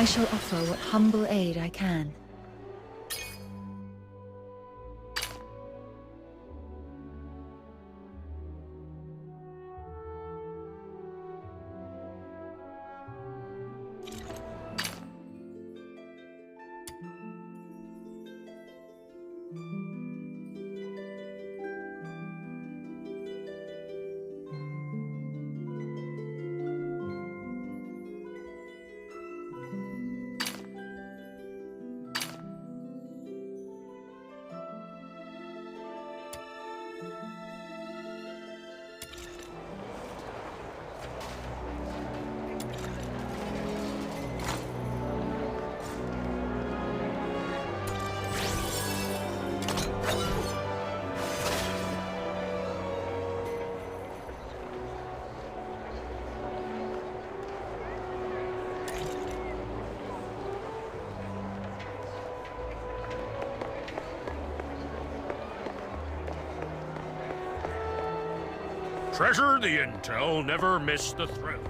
I shall offer what humble aid I can. Treasure the intel, never miss the thrill.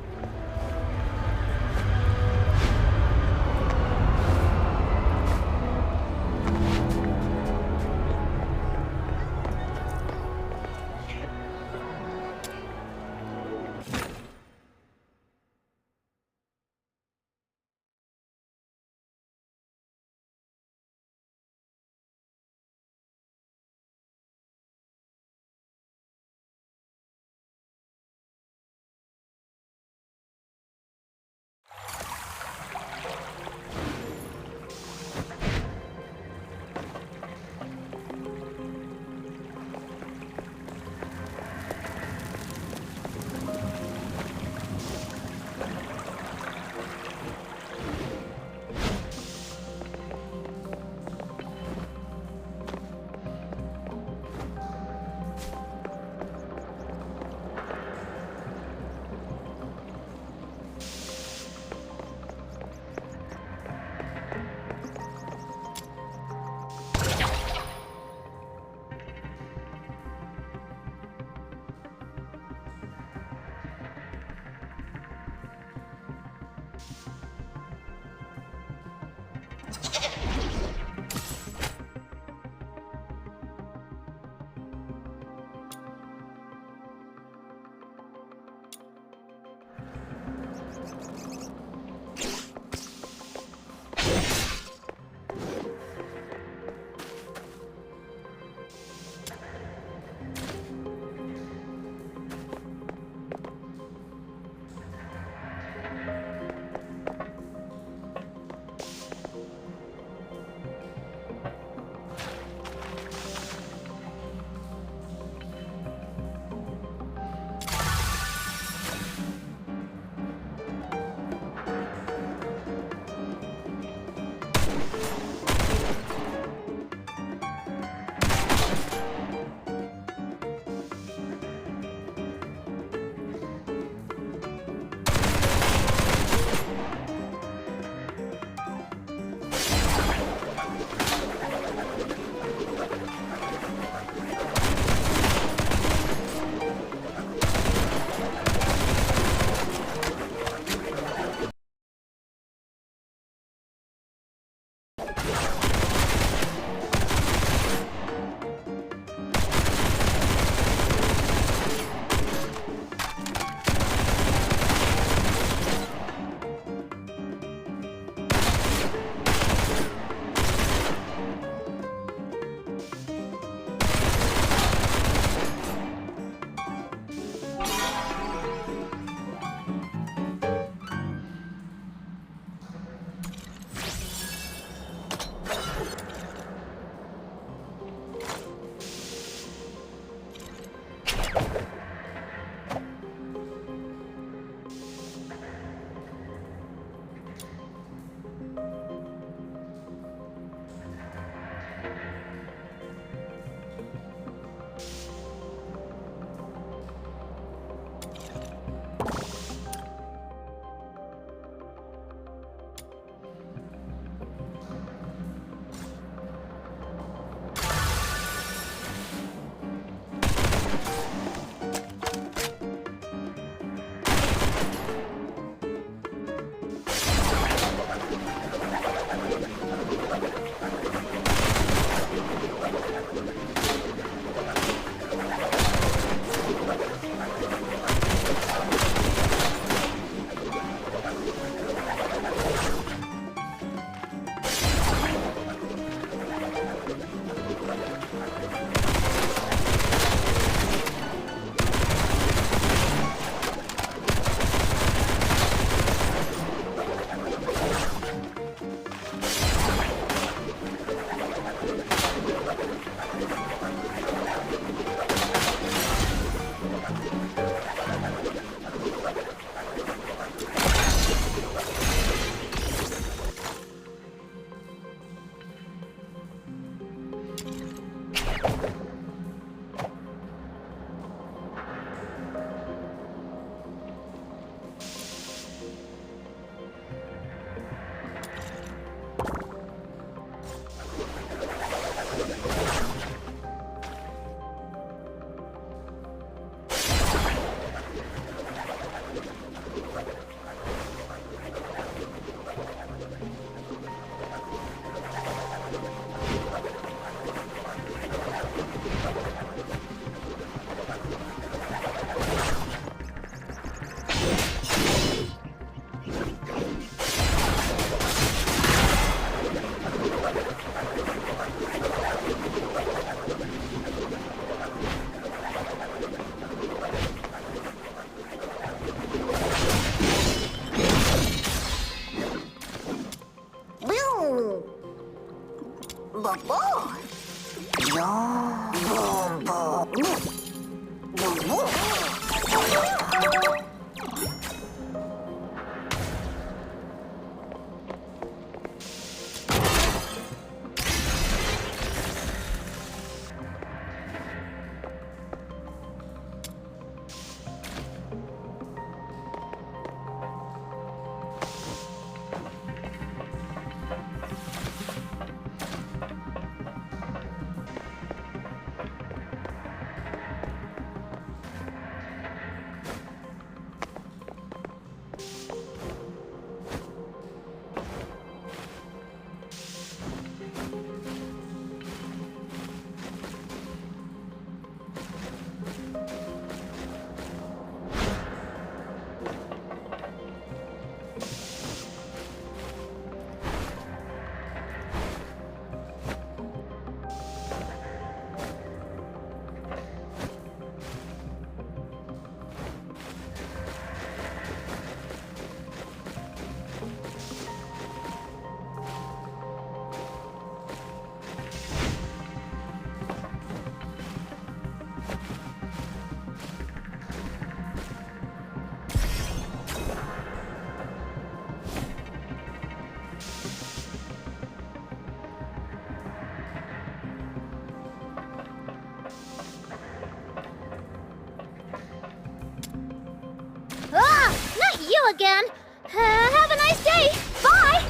Not you again! Have a nice day! Bye!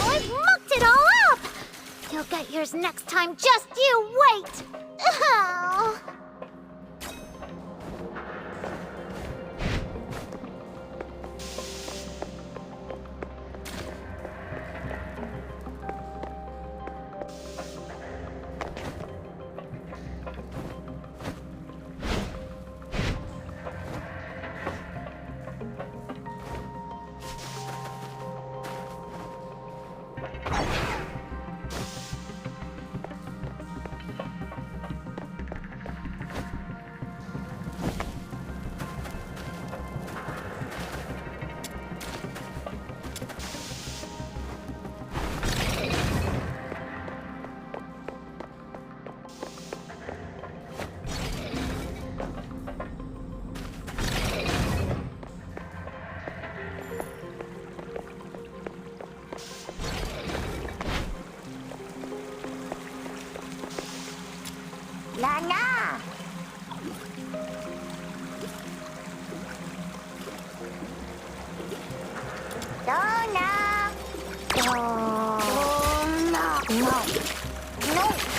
I've mucked it all up! You'll get yours next time, just you wait! Oh. Lana! Donna! Donna! No! No!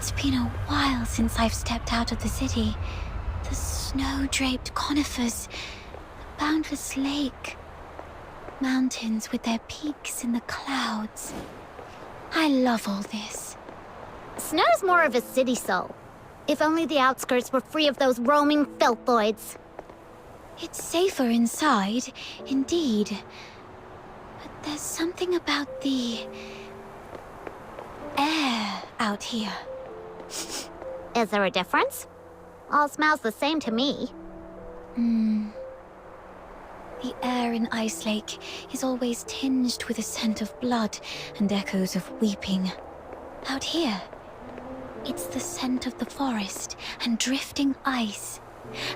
It's been a while since I've stepped out of the city. The snow-draped conifers, the boundless lake, mountains with their peaks in the clouds. I love all this. Snow's more of a city soul. If only the outskirts were free of those roaming filthoids. It's safer inside, indeed. But there's something about the air out here. Is there a difference? All smells the same to me. The air in Ice Lake is always tinged with a scent of blood and echoes of weeping. Out here, it's the scent of the forest and drifting ice,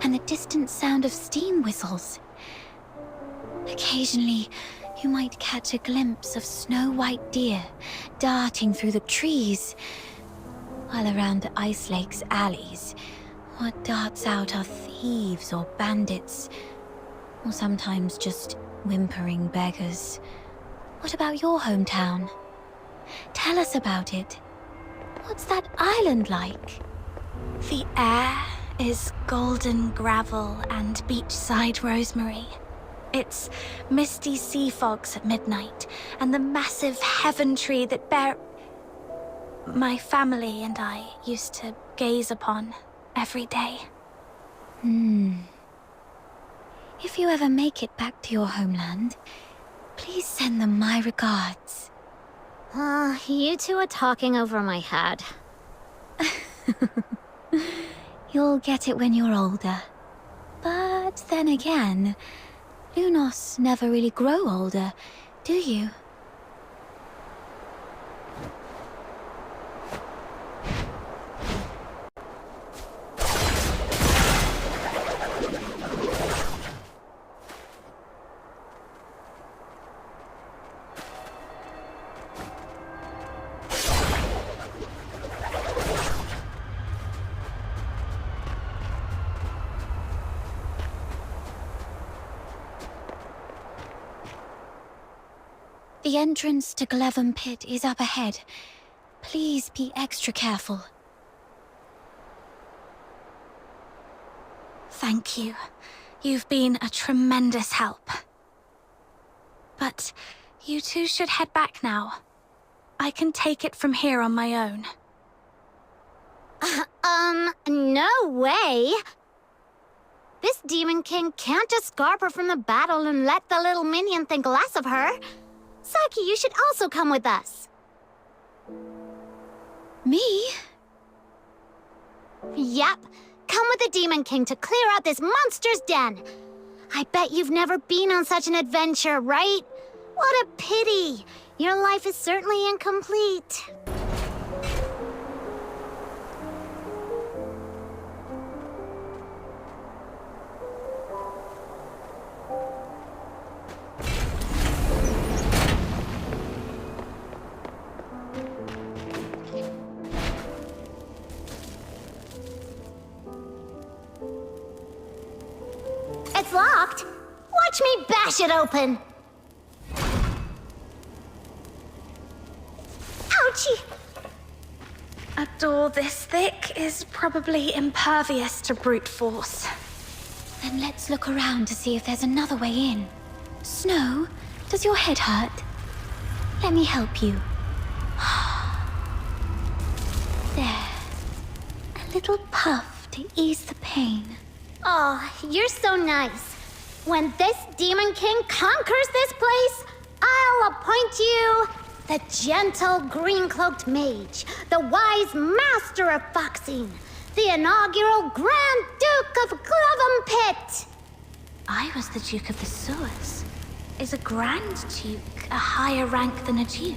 and the distant sound of steam whistles. Occasionally, you might catch a glimpse of snow-white deer darting through the trees, while around the Ice Lake's alleys, what darts out are thieves or bandits, or sometimes just whimpering beggars. What about your hometown? Tell us about it. What's that island like? The air is golden gravel and beachside rosemary. It's misty sea fogs at midnight, and the massive heaven tree that my family and I used to gaze upon every day. If you ever make it back to your homeland, please send them my regards. You two are talking over my head. You'll get it when you're older. But then again, Lunos never really grow older, do you? The entrance to Glevum Pit is up ahead. Please be extra careful. Thank you. You've been a tremendous help. But you two should head back now. I can take it from here on my own. No way! This Demon King can't just scarp her from the battle and let the little minion think less of her. Saki, you should also come with us. Me? Yep. Come with the Demon King to clear out this monster's den. I bet you've never been on such an adventure, right? What a pity. Your life is certainly incomplete. It's locked. Watch me bash it open. Ouchie! A door this thick is probably impervious to brute force. Then let's look around to see if there's another way in. Snow, does your head hurt? Let me help you. There. A little puff to ease the pain. Oh, you're so nice. When this Demon King conquers this place, I'll appoint you the gentle green-cloaked mage, the wise master of foxing, the inaugural Grand Duke of Glevum Pit. I was the Duke of the Sewers. Is a Grand Duke a higher rank than a Duke?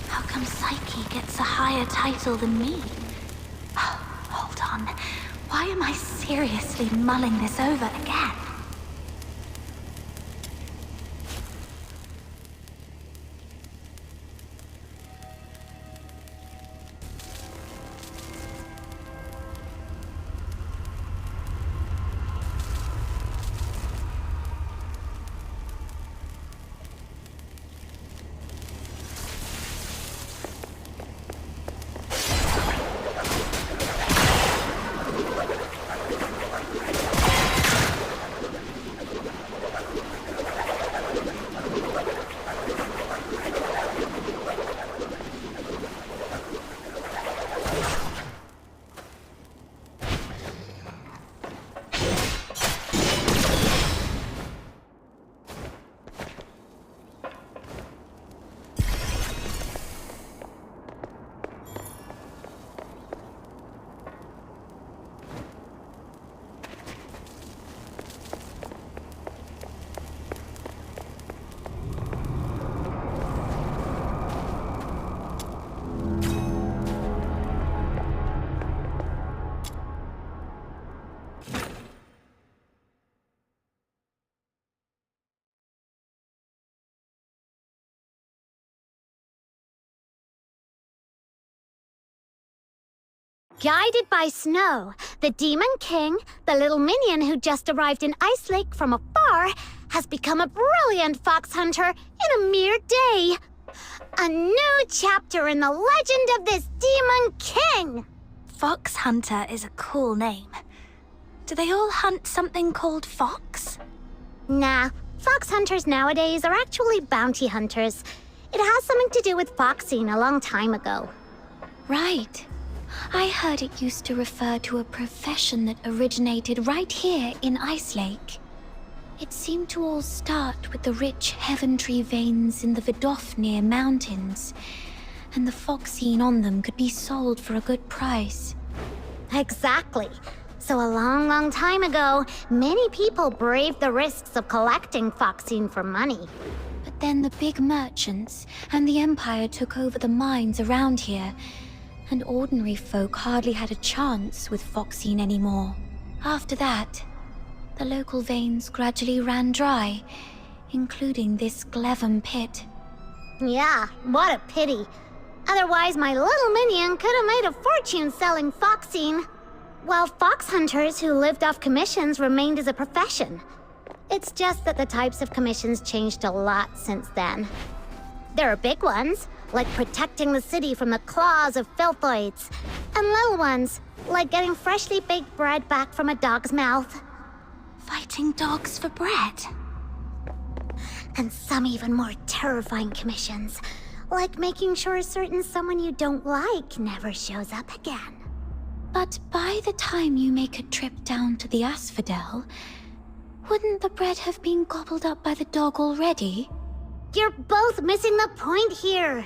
How come Psyche gets a higher title than me? Oh, hold on. Why am I seriously mulling this over again? Guided by Snow, the Demon King, the little minion who just arrived in Ice Lake from afar, has become a brilliant fox hunter in a mere day. A new chapter in the legend of this Demon King! Fox Hunter is a cool name. Do they all hunt something called fox? Nah, fox hunters nowadays are actually bounty hunters. It has something to do with foxing a long time ago. Right. I heard it used to refer to a profession that originated right here in Ice Lake. It seemed to all start with the rich Heaventree veins in the Vidofnir Mountains, and the foxine on them could be sold for a good price. Exactly. So a long, long time ago, many people braved the risks of collecting foxine for money. But then the big merchants and the Empire took over the mines around here, and ordinary folk hardly had a chance with foxine anymore. After that, the local veins gradually ran dry, including this Glevum pit. Yeah, what a pity. Otherwise, my little minion could have made a fortune selling foxine. While fox hunters who lived off commissions remained as a profession. It's just that the types of commissions changed a lot since then. There are big ones, like protecting the city from the claws of filthoids, and little ones, like getting freshly baked bread back from a dog's mouth. Fighting dogs for bread? And some even more terrifying commissions, like making sure a certain someone you don't like never shows up again. But by the time you make a trip down to the Asphodel, wouldn't the bread have been gobbled up by the dog already? You're both missing the point here.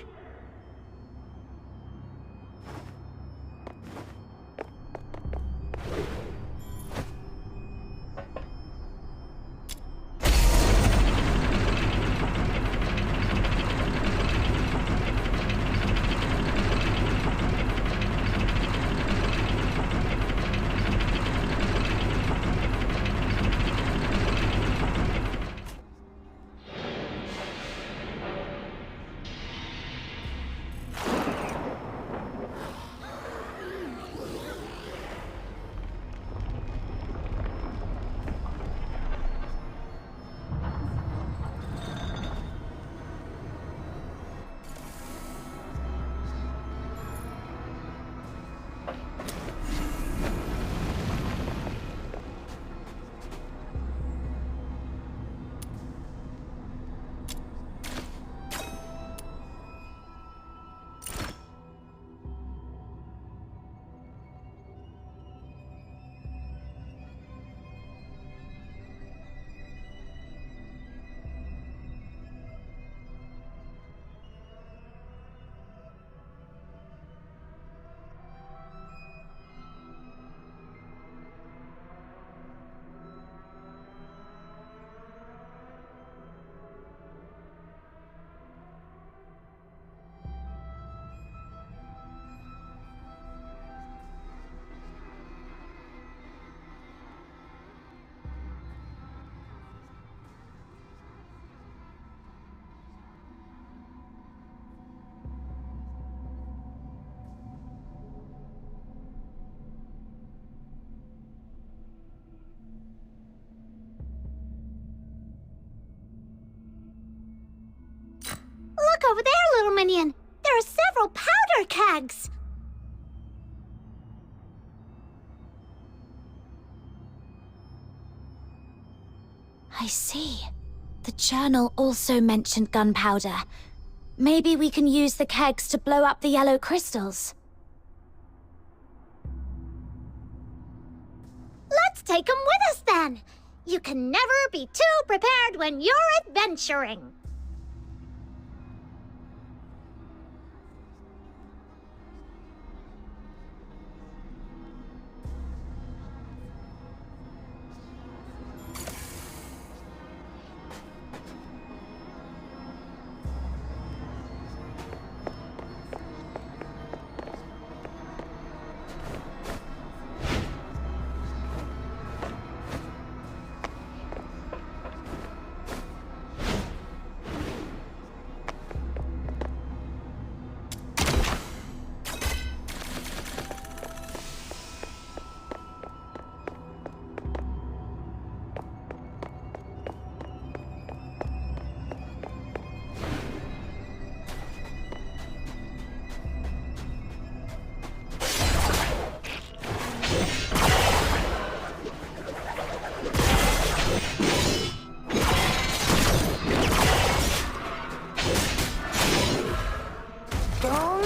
Look over there, little minion! There are several powder kegs! I see. The journal also mentioned gunpowder. Maybe we can use the kegs to blow up the yellow crystals. Let's take them with us then! You can never be too prepared when you're adventuring! Go now!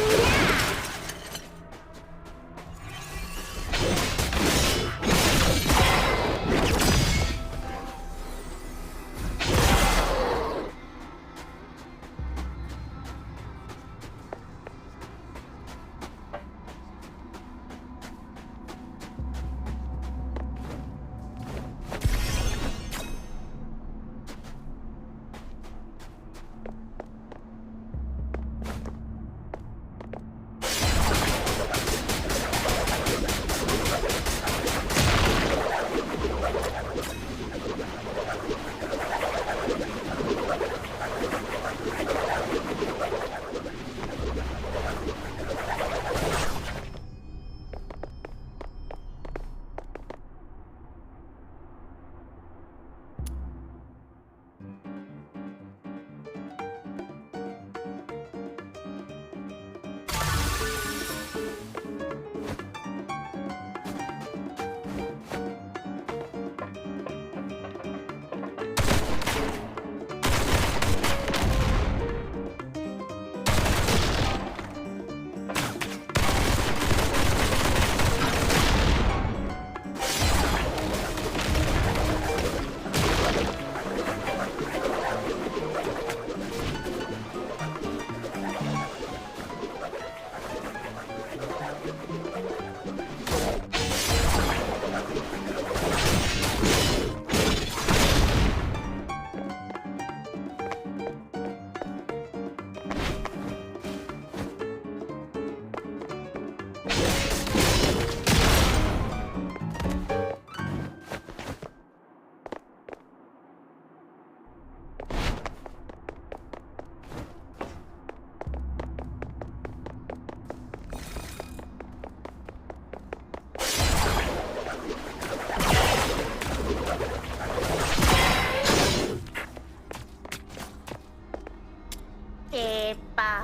Epa.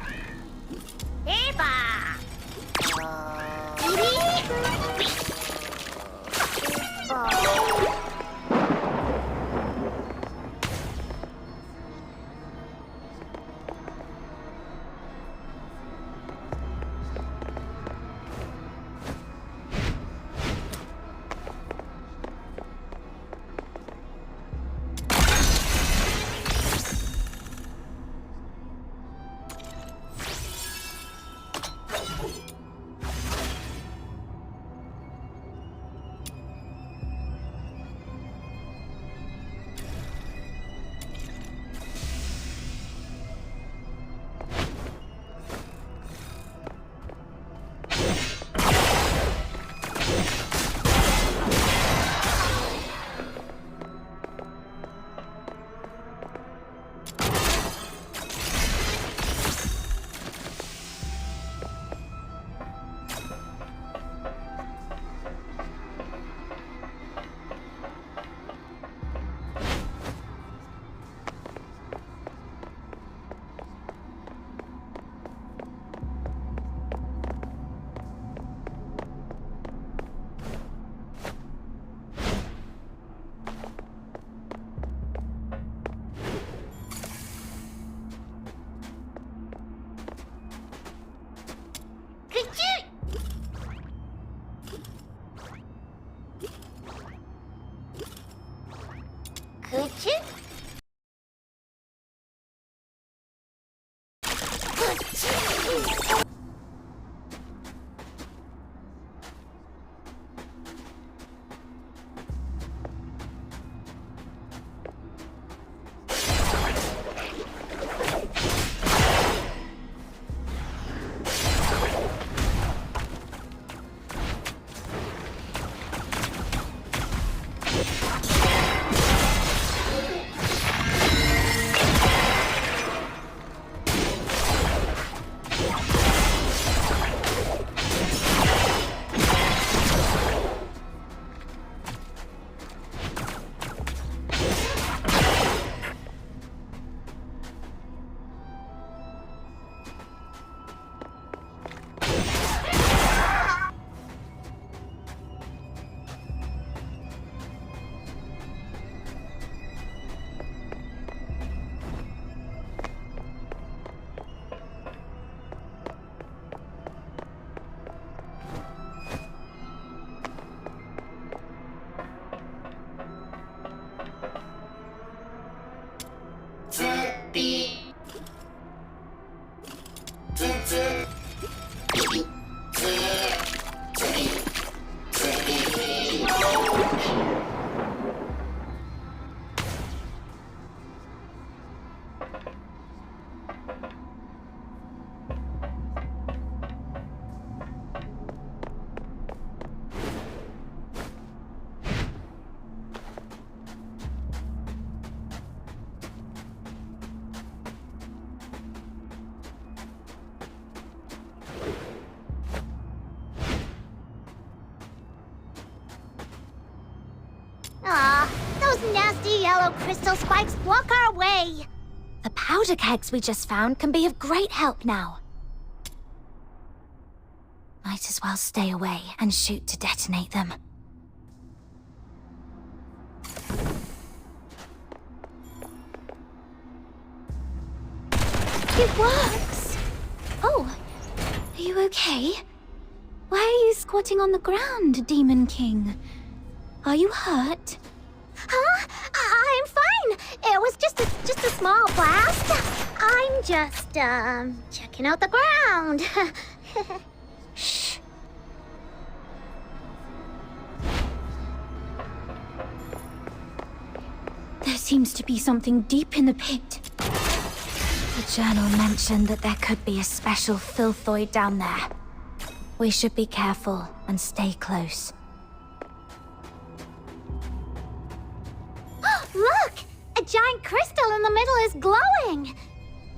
Epa. Aw, those nasty yellow crystal spikes block our way. The powder kegs we just found can be of great help now. Might as well stay away and shoot to detonate them. It works! Oh, are you okay? Why are you squatting on the ground, Demon King? Are you hurt? Huh? I'm fine. It was just a small blast. I'm just, checking out the ground. Shh. There seems to be something deep in the pit. The journal mentioned that there could be a special filthoid down there. We should be careful and stay close. Look! A giant crystal in the middle is glowing!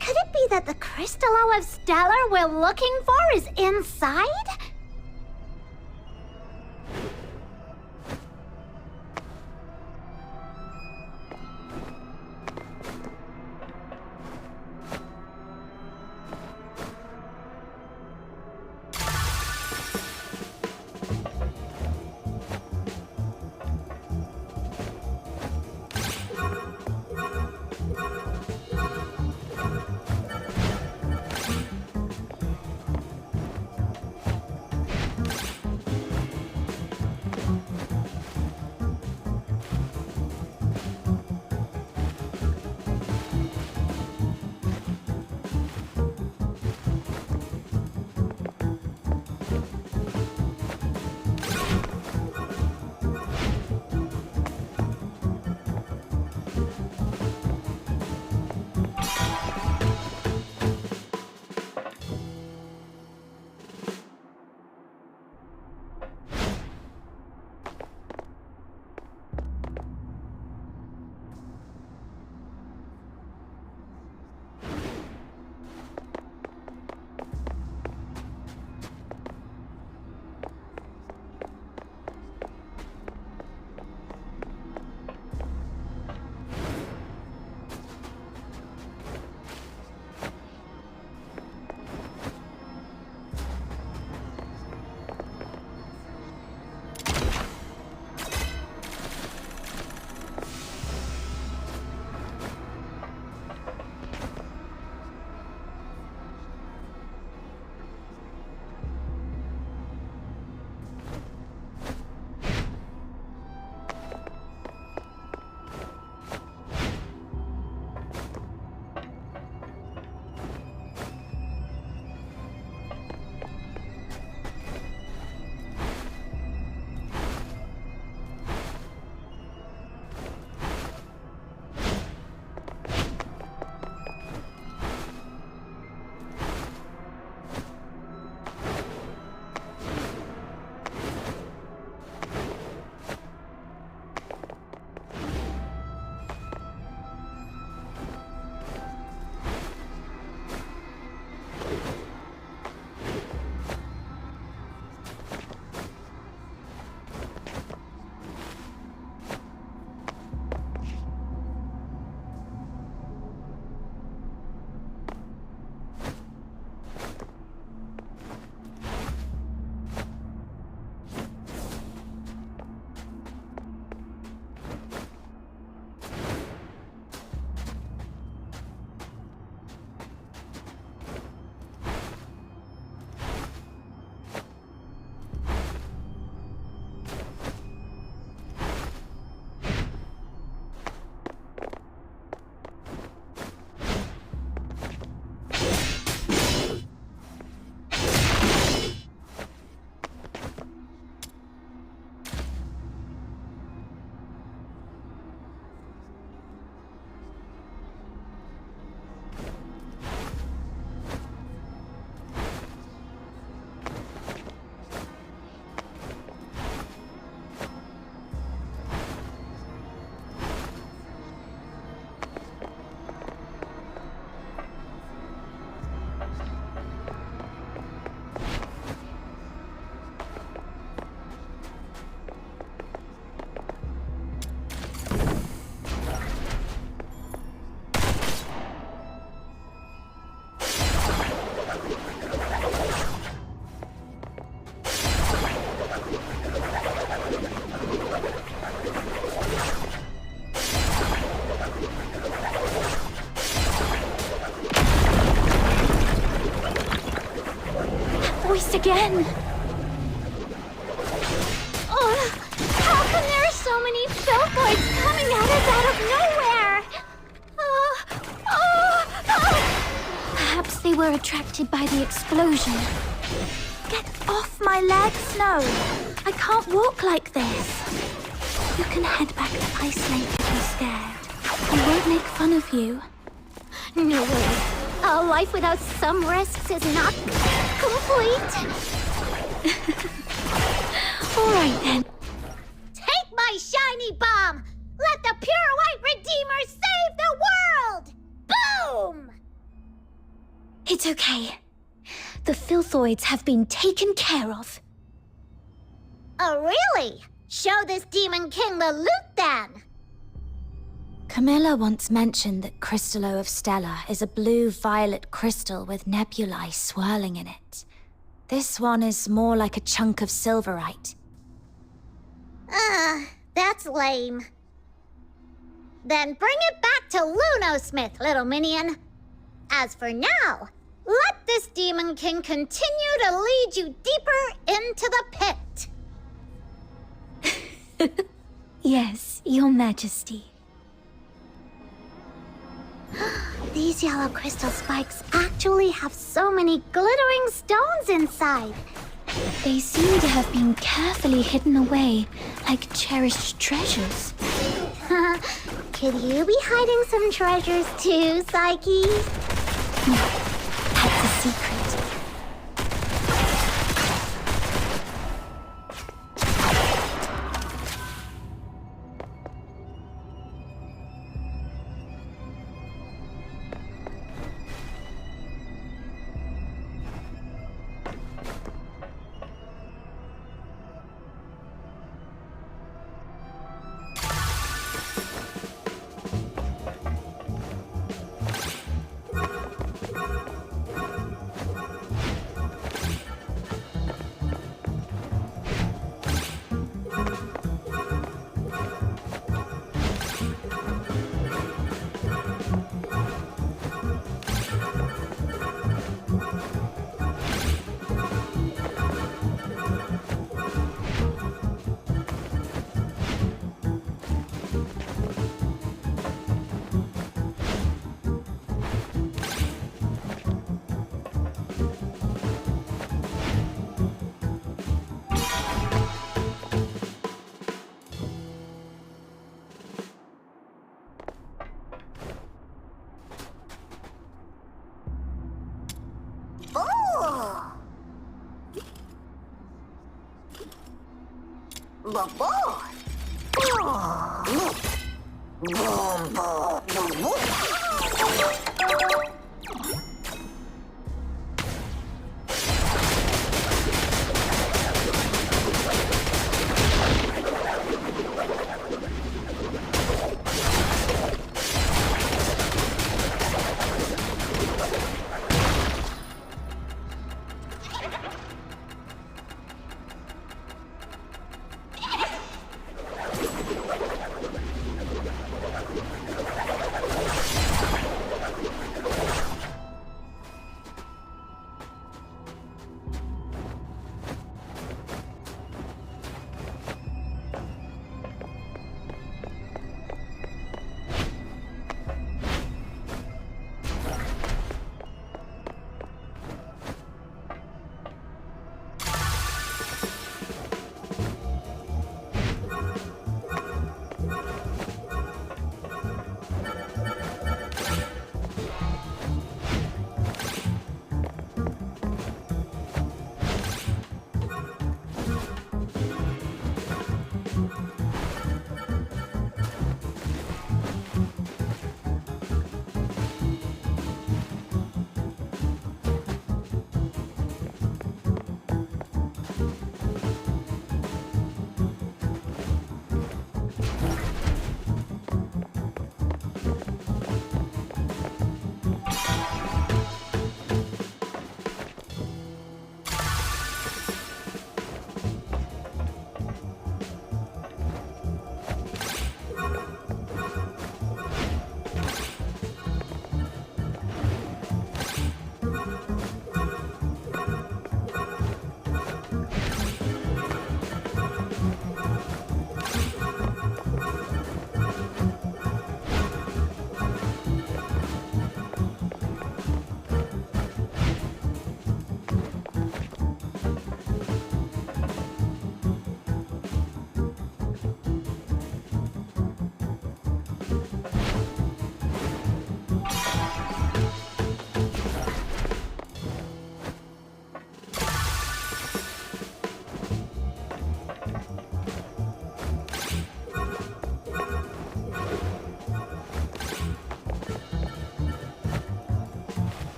Could it be that the crystallo of Stellar we're looking for is inside? voice again. Oh, how come there are so many Filthoids coming at us out of nowhere? Perhaps they were attracted by the explosion. Get off my leg, Snow! I can't walk like this. You can head back to Ice Lake if you're scared. I won't make fun of you. No way. A life without some risks is not complete. All right then. Take my shiny bomb! Let the pure white Redeemer save the world! Boom! It's okay. The Filthoids have been taken care of. Oh, really? Show this Demon King the loot, then! Camilla once mentioned that Crystallo of Stella is a blue-violet crystal with nebulae swirling in it. This one is more like a chunk of silverite. That's lame. Then bring it back to Lunosmith, little minion. As for now, let this Demon King continue to lead you deeper into the pit. Yes, Your Majesty. These yellow crystal spikes actually have so many glittering stones inside. They seem to have been carefully hidden away, like cherished treasures. Could you be hiding some treasures too, Psyche? That's a secret.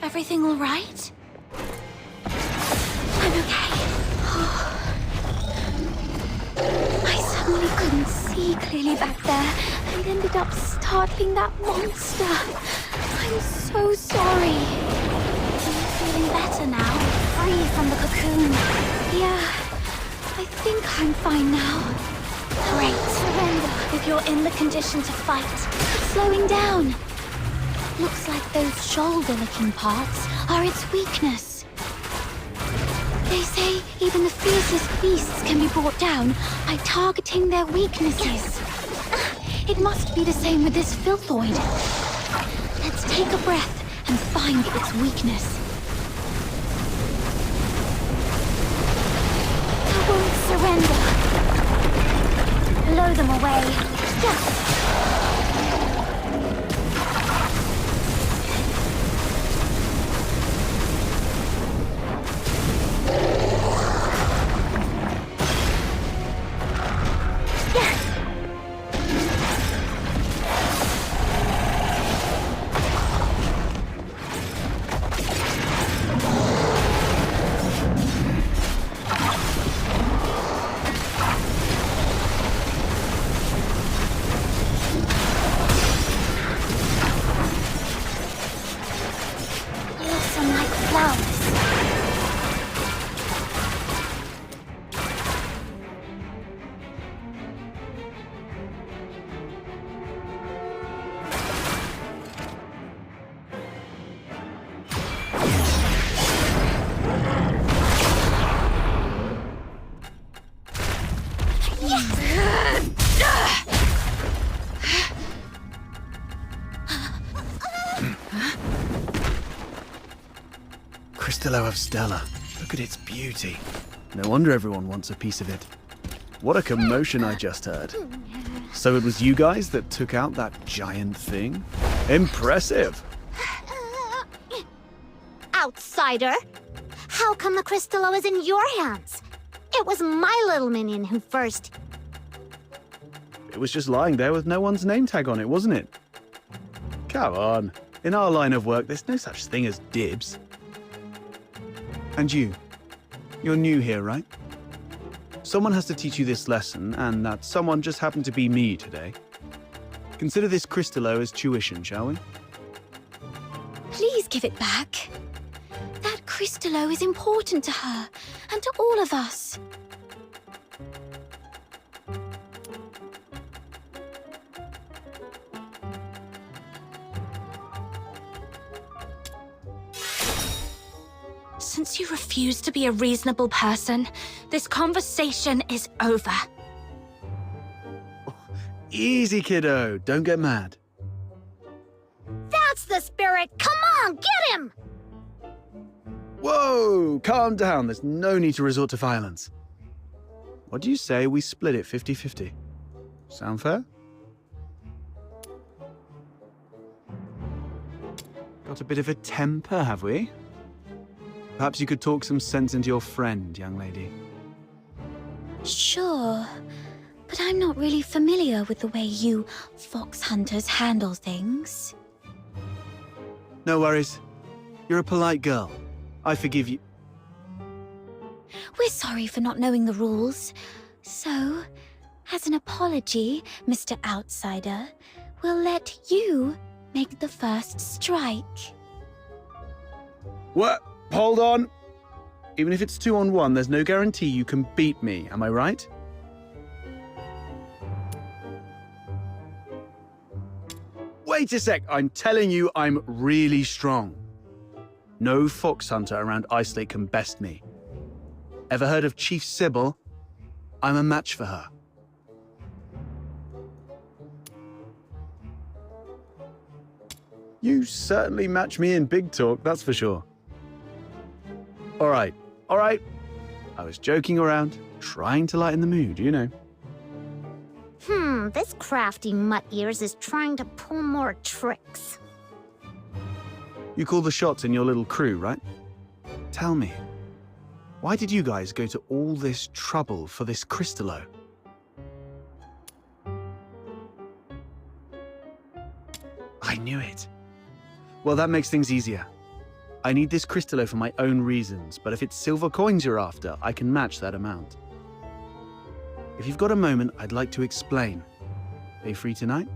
Everything all right? I'm okay. I suddenly couldn't see clearly back there and ended up startling that monster. I'm so sorry. Are you feeling better now? Free from the cocoon? Yeah, I think I'm fine now. Great. Surrender if you're in the condition to fight. It's slowing down. Looks like those shoulder-looking parts are its weakness. They say even the fiercest beasts can be brought down by targeting their weaknesses. It must be the same with this filthoid. Let's take a breath and find its weakness. I won't surrender. Blow them away. Yes. Crystallo of Stella. Look at its beauty. No wonder everyone wants a piece of it. What a commotion I just heard. So it was you guys that took out that giant thing? Impressive! Outsider! How come the Crystallo is in your hands? It was my little minion who first... It was just lying there with no one's name tag on it, wasn't it? Come on. In our line of work, there's no such thing as dibs. And you're new here, right? Someone has to teach you this lesson, and that someone just happened to be me today. Consider this Crystallo as tuition, shall we? Please give it back. That Crystallo is important to her, and to all of us. Since you refuse to be a reasonable person, this conversation is over. Easy, kiddo. Don't get mad. That's the spirit! Come on, get him! Whoa! Calm down. There's no need to resort to violence. What do you say we split it 50-50? Sound fair? Got a bit of a temper, have we? Perhaps you could talk some sense into your friend, young lady. Sure, but I'm not really familiar with the way you fox hunters handle things. No worries. You're a polite girl. I forgive you. We're sorry for not knowing the rules. So, as an apology, Mr. Outsider, we'll let you make the first strike. What? Hold on. Even if it's 2-on-1, there's no guarantee you can beat me, am I right? Wait a sec, I'm telling you I'm really strong. No fox hunter around Ice Lake can best me. Ever heard of Chief Sybil? I'm a match for her. You certainly match me in big talk, that's for sure. All right. I was joking around, trying to lighten the mood, you know. This crafty mutt ears is trying to pull more tricks. You call the shots in your little crew, right? Tell me, why did you guys go to all this trouble for this Crystallo? I knew it. Well, that makes things easier. I need this Crystallo for my own reasons, but if it's silver coins you're after, I can match that amount. If you've got a moment, I'd like to explain. Are you free tonight?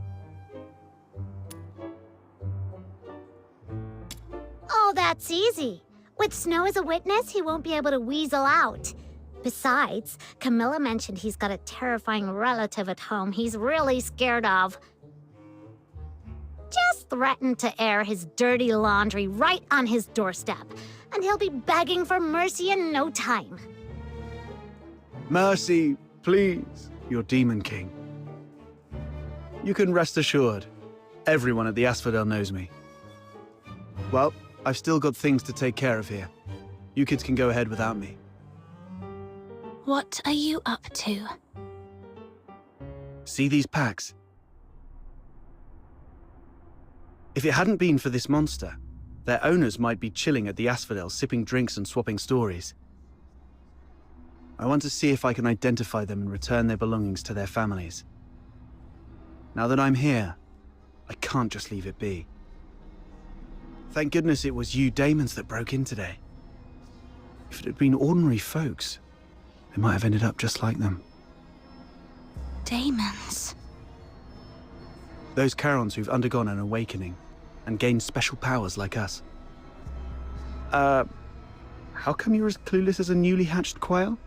Oh, that's easy. With Snow as a witness, he won't be able to weasel out. Besides, Camilla mentioned he's got a terrifying relative at home he's really scared of. Just threaten to air his dirty laundry right on his doorstep, and he'll be begging for mercy in no time. Mercy, please, your Demon King. You can rest assured, everyone at the Asphodel knows me. Well, I've still got things to take care of here. You kids can go ahead without me. What are you up to? See these packs? If it hadn't been for this monster, their owners might be chilling at the Asphodel, sipping drinks and swapping stories. I want to see if I can identify them and return their belongings to their families. Now that I'm here, I can't just leave it be. Thank goodness it was you Daemons that broke in today. If it had been ordinary folks, they might have ended up just like them. Daemons? Those Charons who've undergone an awakening and gained special powers like us. How come you're as clueless as a newly hatched quail?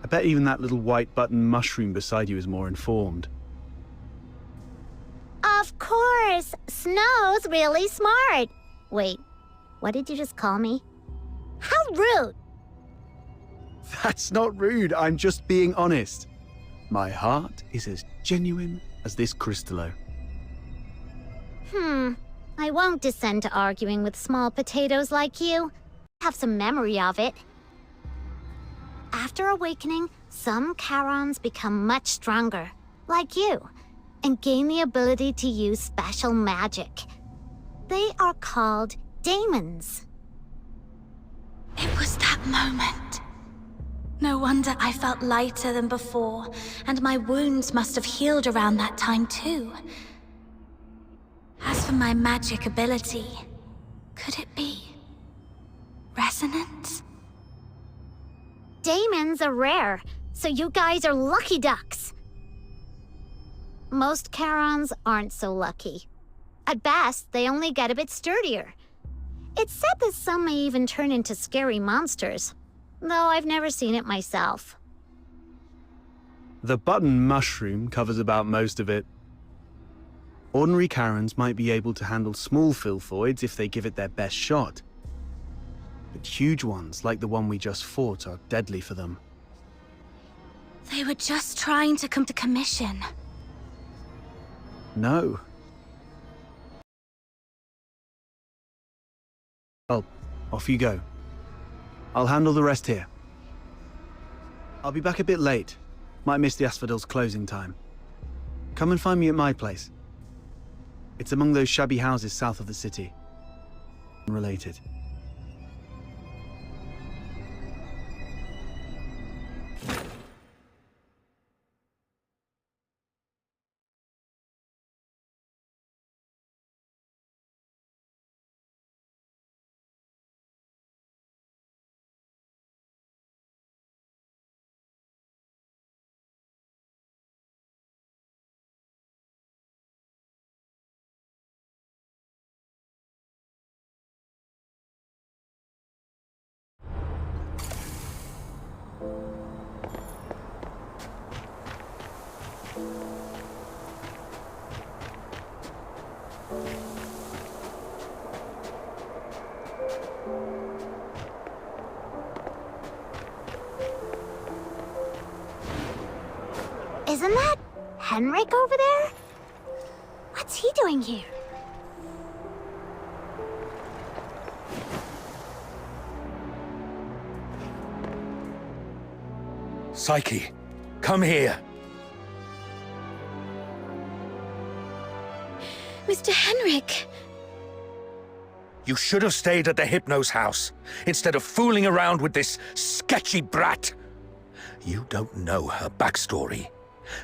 I bet even that little white button mushroom beside you is more informed. Of course! Snow's really smart. Wait, what did you just call me? How rude! That's not rude, I'm just being honest. My heart is as genuine as this crystallo. I won't descend to arguing with small potatoes like you. Have some memory of it. After awakening, some Charons become much stronger, like you, and gain the ability to use special magic. They are called Daemons. It was that moment. No wonder I felt lighter than before, and my wounds must have healed around that time too. As for my magic ability, could it be resonance? Daemons are rare, so you guys are lucky ducks. Most Charons aren't so lucky. At best, they only get a bit sturdier. It's said that some may even turn into scary monsters, though I've never seen it myself. The button mushroom covers about most of it. Ordinary Charons might be able to handle small Filthoids if they give it their best shot. But huge ones, like the one we just fought, are deadly for them. They were just trying to come to commission. No. Well, off you go. I'll handle the rest here. I'll be back a bit late. Might miss the Asphodel's closing time. Come and find me at my place. It's among those shabby houses south of the city. Unrelated. Isn't that Henrik over there? What's he doing here? Psyche, come here. Mr. Henrik! You should have stayed at the Hypno's house, instead of fooling around with this sketchy brat. You don't know her backstory,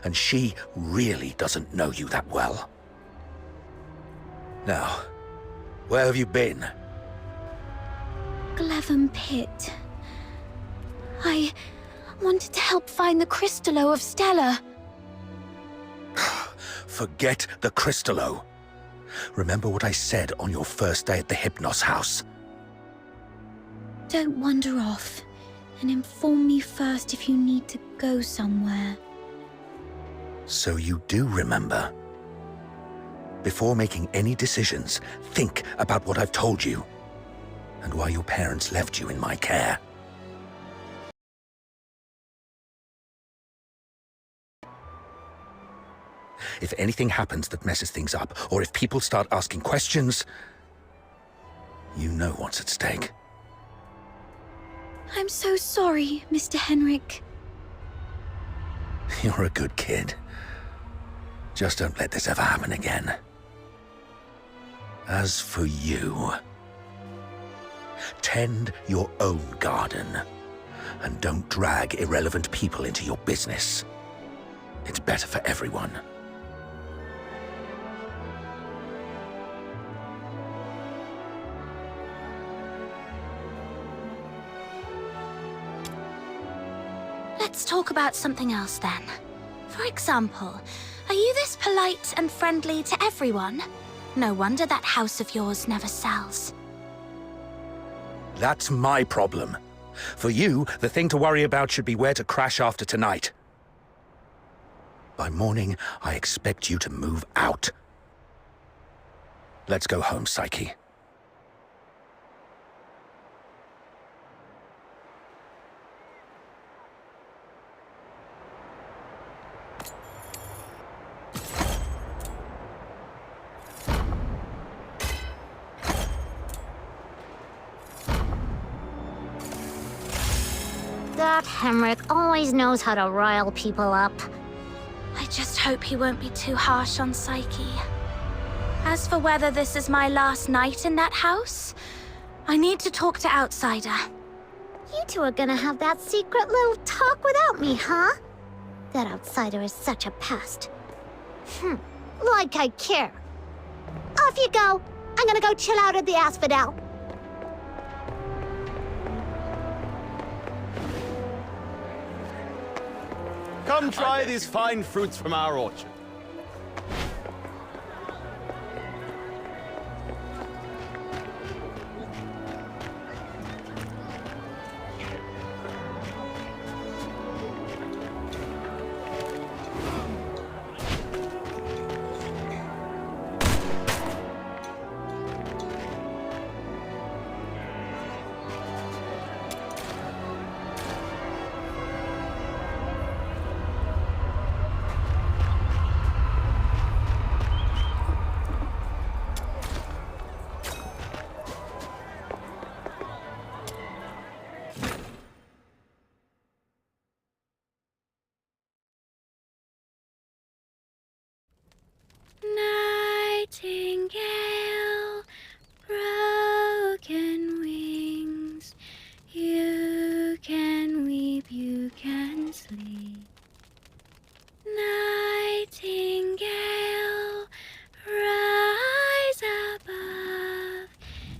and she really doesn't know you that well. Now, where have you been? Glevum Pit. wanted to help find the Crystallo of Stella. Forget the Crystallo. Remember what I said on your first day at the Hypnos house. Don't wander off, and inform me first if you need to go somewhere. So you do remember. Before making any decisions, think about what I've told you, and why your parents left you in my care. If anything happens that messes things up, or if people start asking questions, you know what's at stake. I'm so sorry, Mr. Henrik. You're a good kid. Just don't let this ever happen again. As for you, tend your own garden, and don't drag irrelevant people into your business. It's better for everyone. Let's talk about something else then. For example, are you this polite and friendly to everyone? No wonder that house of yours never sells. That's my problem. For you, the thing to worry about should be where to crash after tonight. By morning, I expect you to move out. Let's go home, Psyche. That Henrik always knows how to rile people up. I just hope he won't be too harsh on Psyche. As for whether this is my last night in that house, I need to talk to Outsider. You two are gonna have that secret little talk without me, huh? That Outsider is such a pest. Like I care. Off you go. I'm gonna go chill out at the Asphodel. Come try these fine fruits from our orchard. Nightingale, broken wings, you can weep, you can sleep. Nightingale, rise above,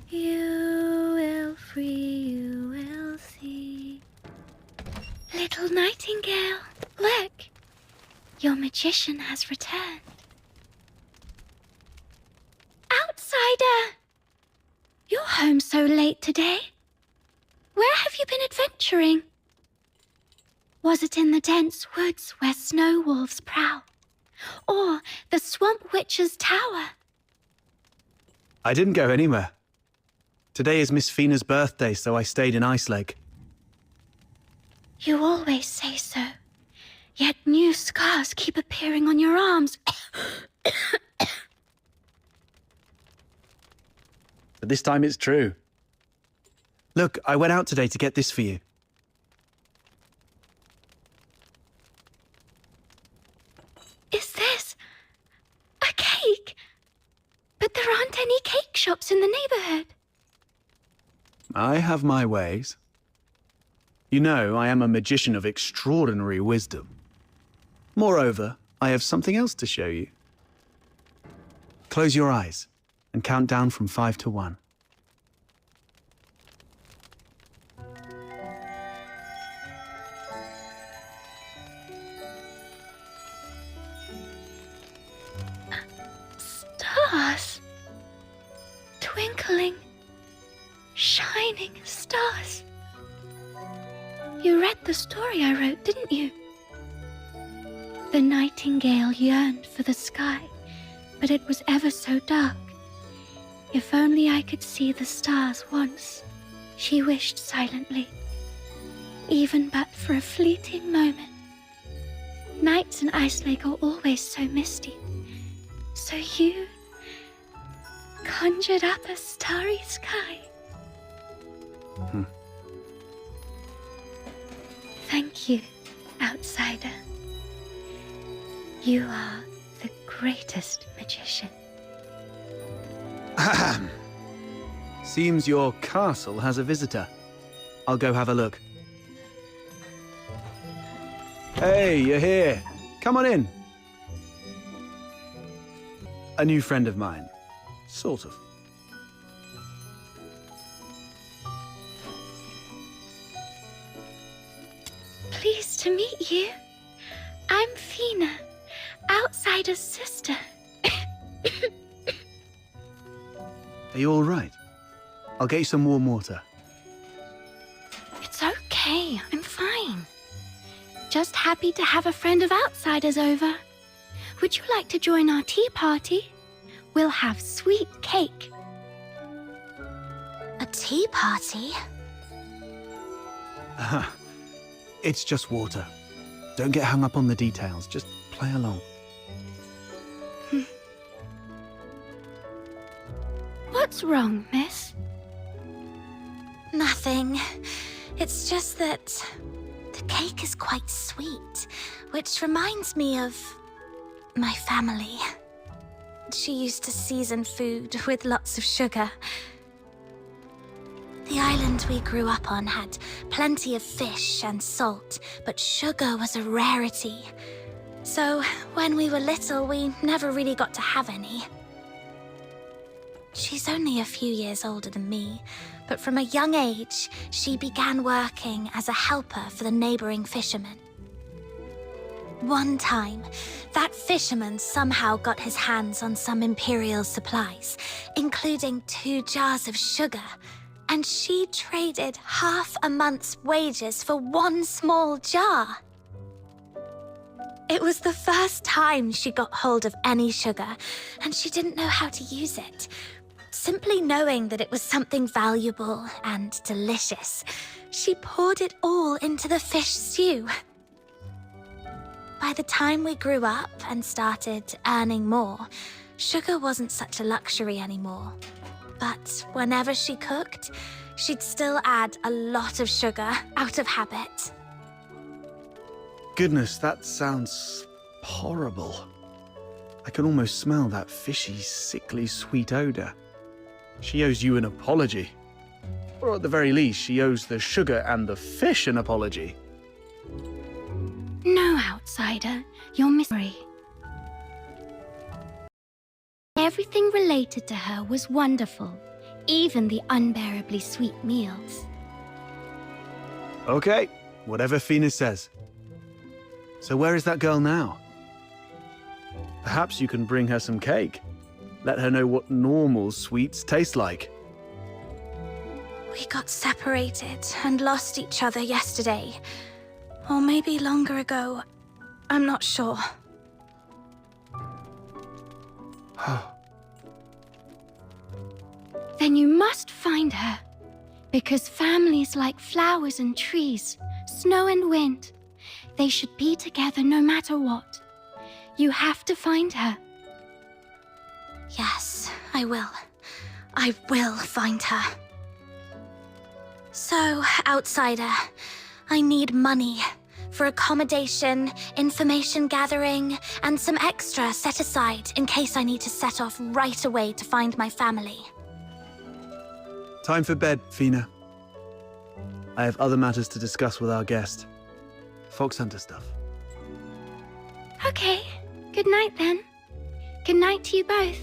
you will free, you will see. Little Nightingale, look, your magician has returned. Outsider! You're home so late today. Where have you been adventuring? Was it in the dense woods where snow wolves prowl? Or the swamp witch's tower? I didn't go anywhere. Today is Miss Fina's birthday, so I stayed in Ice Lake. You always say so. Yet new scars keep appearing on your arms. But this time it's true. Look, I went out today to get this for you. Is this a cake? But there aren't any cake shops in the neighborhood. I have my ways. You know, I am a magician of extraordinary wisdom. Moreover, I have something else to show you. Close your eyes and count down from 5 to 1. Stars. Twinkling, shining stars. You read the story I wrote, didn't you? The nightingale yearned for the sky, but it was ever so dark. If only I could see the stars once, she wished silently, even but for a fleeting moment. Nights in Ice Lake are always so misty, so you conjured up a starry sky. Thank you, outsider. You are the greatest magician. Ahem. Seems your castle has a visitor. I'll go have a look. Hey, you're here. Come on in. A new friend of mine. Sort of. Pleased to meet you. I'm Fina, outsider's sister. Are you all right? I'll get you some warm water. It's okay, I'm fine. Just happy to have a friend of outsiders over. Would you like to join our tea party? We'll have sweet cake. A tea party? It's just water. Don't get hung up on the details. Just play along. What's wrong, miss? Nothing. It's just that the cake is quite sweet, which reminds me of my family. She used to season food with lots of sugar. The island we grew up on had plenty of fish and salt, but sugar was a rarity. So when we were little, we never really got to have any. She's only a few years older than me, but from a young age, she began working as a helper for the neighboring fishermen. One time, that fisherman somehow got his hands on some imperial supplies, including 2 jars of sugar, and she traded half a month's wages for 1 small jar. It was the first time she got hold of any sugar, and she didn't know how to use it. Simply knowing that it was something valuable and delicious, she poured it all into the fish stew. By the time we grew up and started earning more, sugar wasn't such a luxury anymore. But whenever she cooked, she'd still add a lot of sugar out of habit. Goodness, that sounds horrible. I can almost smell that fishy, sickly sweet odor. She owes you an apology. Or at the very least, she owes the sugar and the fish an apology. No, outsider, you're misery. Everything related to her was wonderful, even the unbearably sweet meals. Okay, whatever Fina says. So where is that girl now? Perhaps you can bring her some cake. Let her know what normal sweets taste like. We got separated and lost each other yesterday. Or maybe longer ago. I'm not sure. Then you must find her. Because families like flowers and trees, snow and wind, they should be together no matter what. You have to find her. Yes, I will. I will find her. So, outsider, I need money for accommodation, information gathering, and some extra set aside in case I need to set off right away to find my family. Time for bed, Fina. I have other matters to discuss with our guest. Fox Hunter stuff. Okay, good night then. Good night to you both.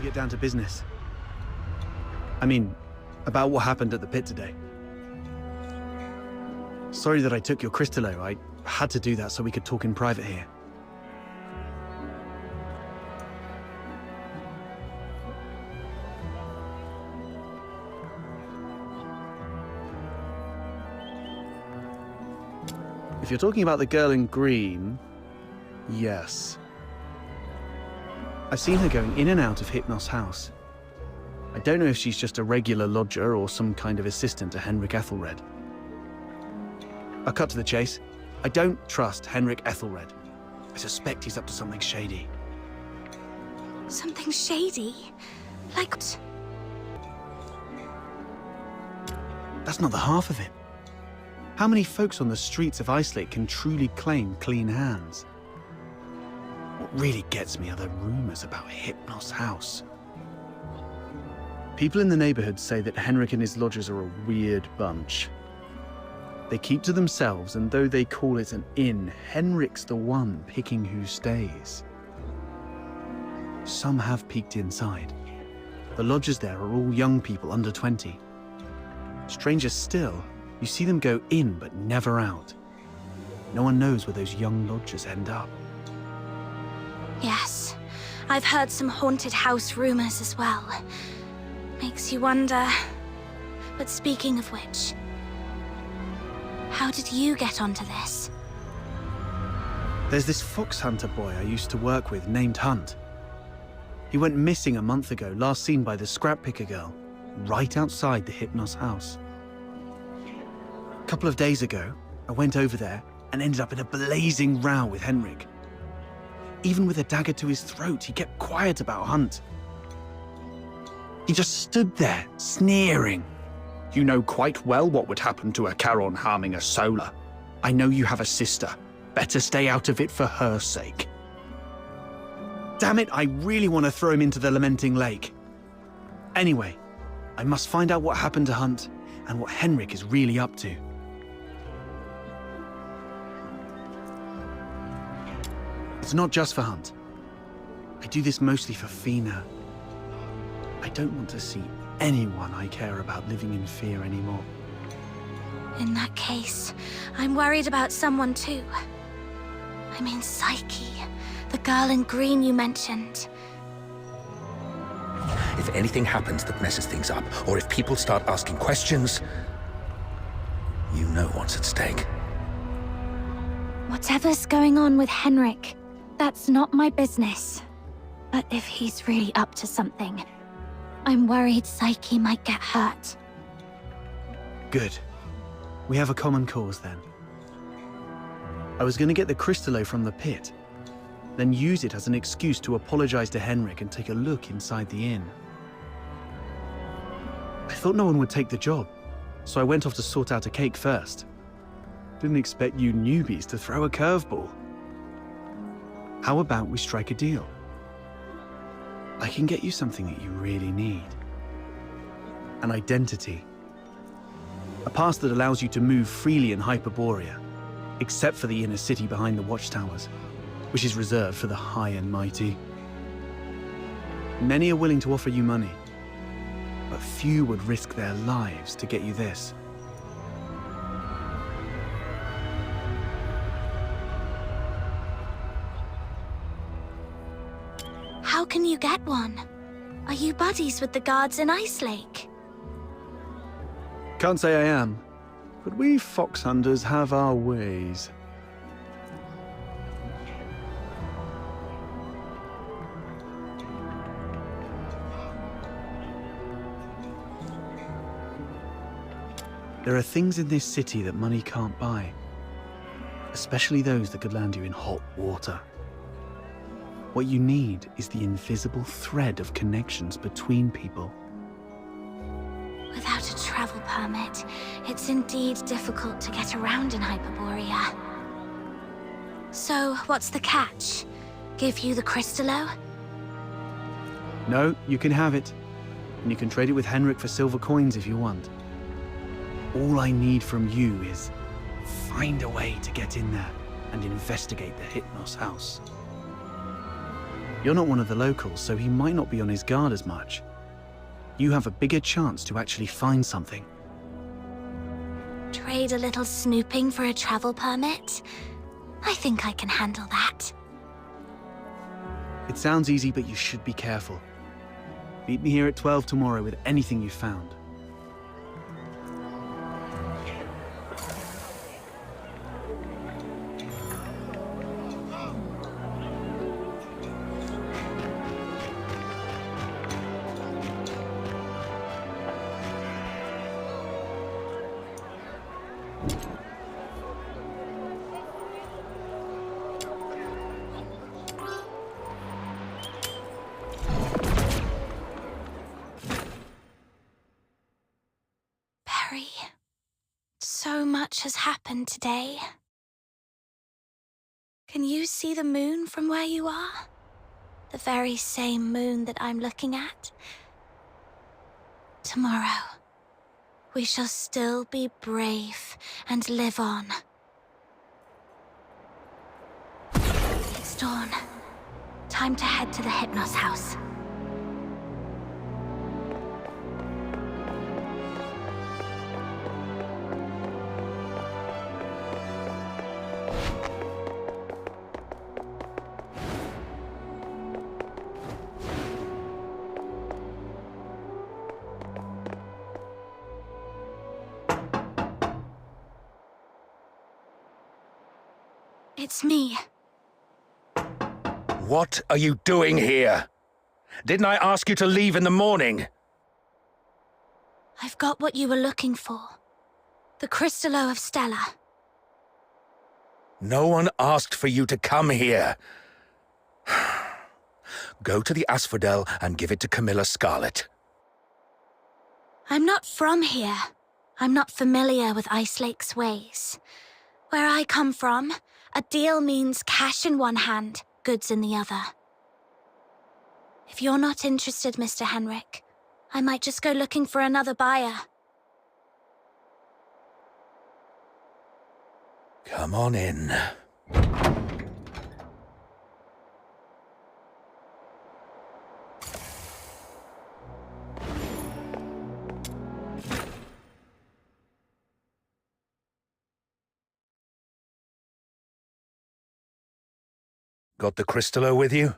get down to business. I mean, about what happened at the pit today. Sorry that I took your Crystallo. I had to do that so we could talk in private here. If you're talking about the girl in green, yes. I've seen her going in and out of Hypnos' house. I don't know if she's just a regular lodger or some kind of assistant to Henrik Ethelred. I'll cut to the chase. I don't trust Henrik Ethelred. I suspect he's up to something shady. Something shady? Like what? That's not the half of it. How many folks on the streets of Icelake can truly claim clean hands? What really gets me are the rumors about Hypnos' house. People in the neighborhood say that Henrik and his lodgers are a weird bunch. They keep to themselves, and though they call it an inn, Henrik's the one picking who stays. Some have peeked inside. The lodgers there are all young people under 20. Stranger still, you see them go in but never out. No one knows where those young lodgers end up. Yes, I've heard some haunted house rumors as well. Makes you wonder. But speaking of which, how did you get onto this? There's this fox hunter boy I used to work with named Hunt. He went missing a month ago, last seen by the scrap picker girl, right outside the Hypnos house. A couple of days ago, I went over there and ended up in a blazing row with Henrik. Even with a dagger to his throat, he kept quiet about Hunt. He just stood there, sneering. You know quite well what would happen to a Charon harming a Solar. I know you have a sister. Better stay out of it for her sake. Damn it, I really want to throw him into the Lamenting Lake. Anyway, I must find out what happened to Hunt and what Henrik is really up to. It's not just for Hunt. I do this mostly for Fina. I don't want to see anyone I care about living in fear anymore. In that case, I'm worried about someone too. I mean Psyche, the girl in green you mentioned. If anything happens that messes things up, or if people start asking questions, you know what's at stake. Whatever's going on with Henrik, that's not my business. But if he's really up to something, I'm worried Psyche might get hurt. Good. We have a common cause then. I was going to get the Crystallo from the pit, then use it as an excuse to apologize to Henrik and take a look inside the inn. I thought no one would take the job, so I went off to sort out a cake first. Didn't expect you newbies to throw a curveball. How about we strike a deal? I can get you something that you really need. An identity. A pass that allows you to move freely in Hyperborea, except for the inner city behind the watchtowers, which is reserved for the high and mighty. Many are willing to offer you money, but few would risk their lives to get you this. How can you get one? Are you buddies with the guards in Icelake? Can't say I am, but we fox hunters have our ways. There are things in this city that money can't buy, especially those that could land you in hot water. What you need is the invisible thread of connections between people. Without a travel permit, it's indeed difficult to get around in Hyperborea. So, what's the catch? Give you the Crystallo? No, you can have it, and you can trade it with Henrik for silver coins if you want. All I need from you is find a way to get in there and investigate the Hypnos house. You're not one of the locals, so he might not be on his guard as much. You have a bigger chance to actually find something. Trade a little snooping for a travel permit? I think I can handle that. It sounds easy, but you should be careful. Meet me here at 12 tomorrow with anything you found. So much has happened today. Can you see the moon from where you are? The very same moon that I'm looking at? Tomorrow, we shall still be brave and live on. It's dawn. Time to head to the Hypnos house. It's me. What are you doing here? Didn't I ask you to leave in the morning? I've got what you were looking for. The Crystallo of Stella. No one asked for you to come here. Go to the Asphodel and give it to Camilla Scarlet. I'm not from here. I'm not familiar with Ice Lake's ways. Where I come from, a deal means cash in one hand, goods in the other. If you're not interested, Mr. Henrik, I might just go looking for another buyer. Come on in. Got the Crystallo with you?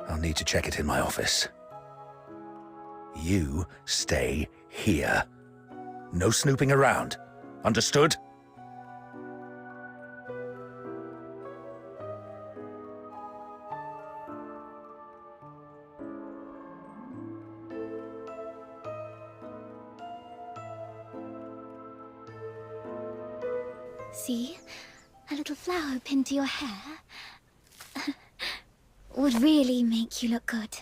I'll need to check it in my office. You stay here. No snooping around. Understood? See? A little flower pinned to your hair. Would really make you look good.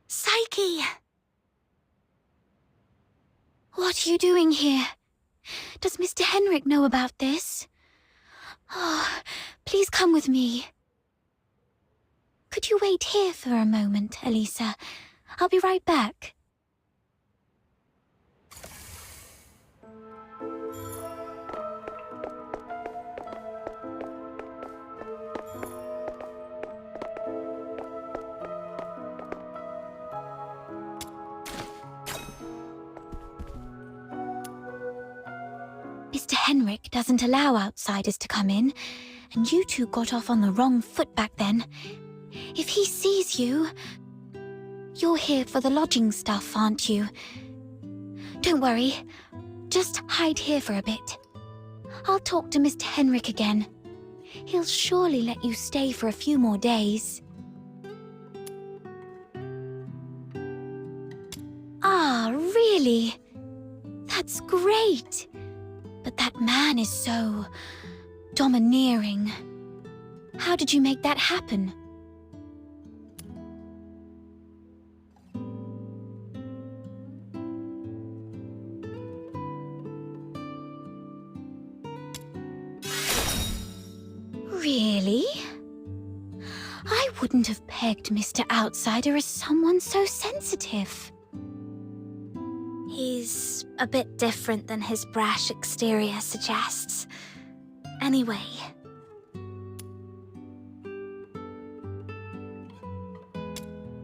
Psyche! What are you doing here? Does Mr. Henrik know about this? Oh, please come with me. Could you wait here for a moment, Elisa? I'll be right back. Mr. Henrik doesn't allow outsiders to come in, and you two got off on the wrong foot back then. If he sees you... You're here for the lodging stuff, aren't you? Don't worry. Just hide here for a bit. I'll talk to Mr. Henrik again. He'll surely let you stay for a few more days. Ah, really? That's great. But that man is so... domineering. How did you make that happen? Really? I wouldn't have pegged Mr. Outsider as someone so sensitive. He's a bit different than his brash exterior suggests. Anyway.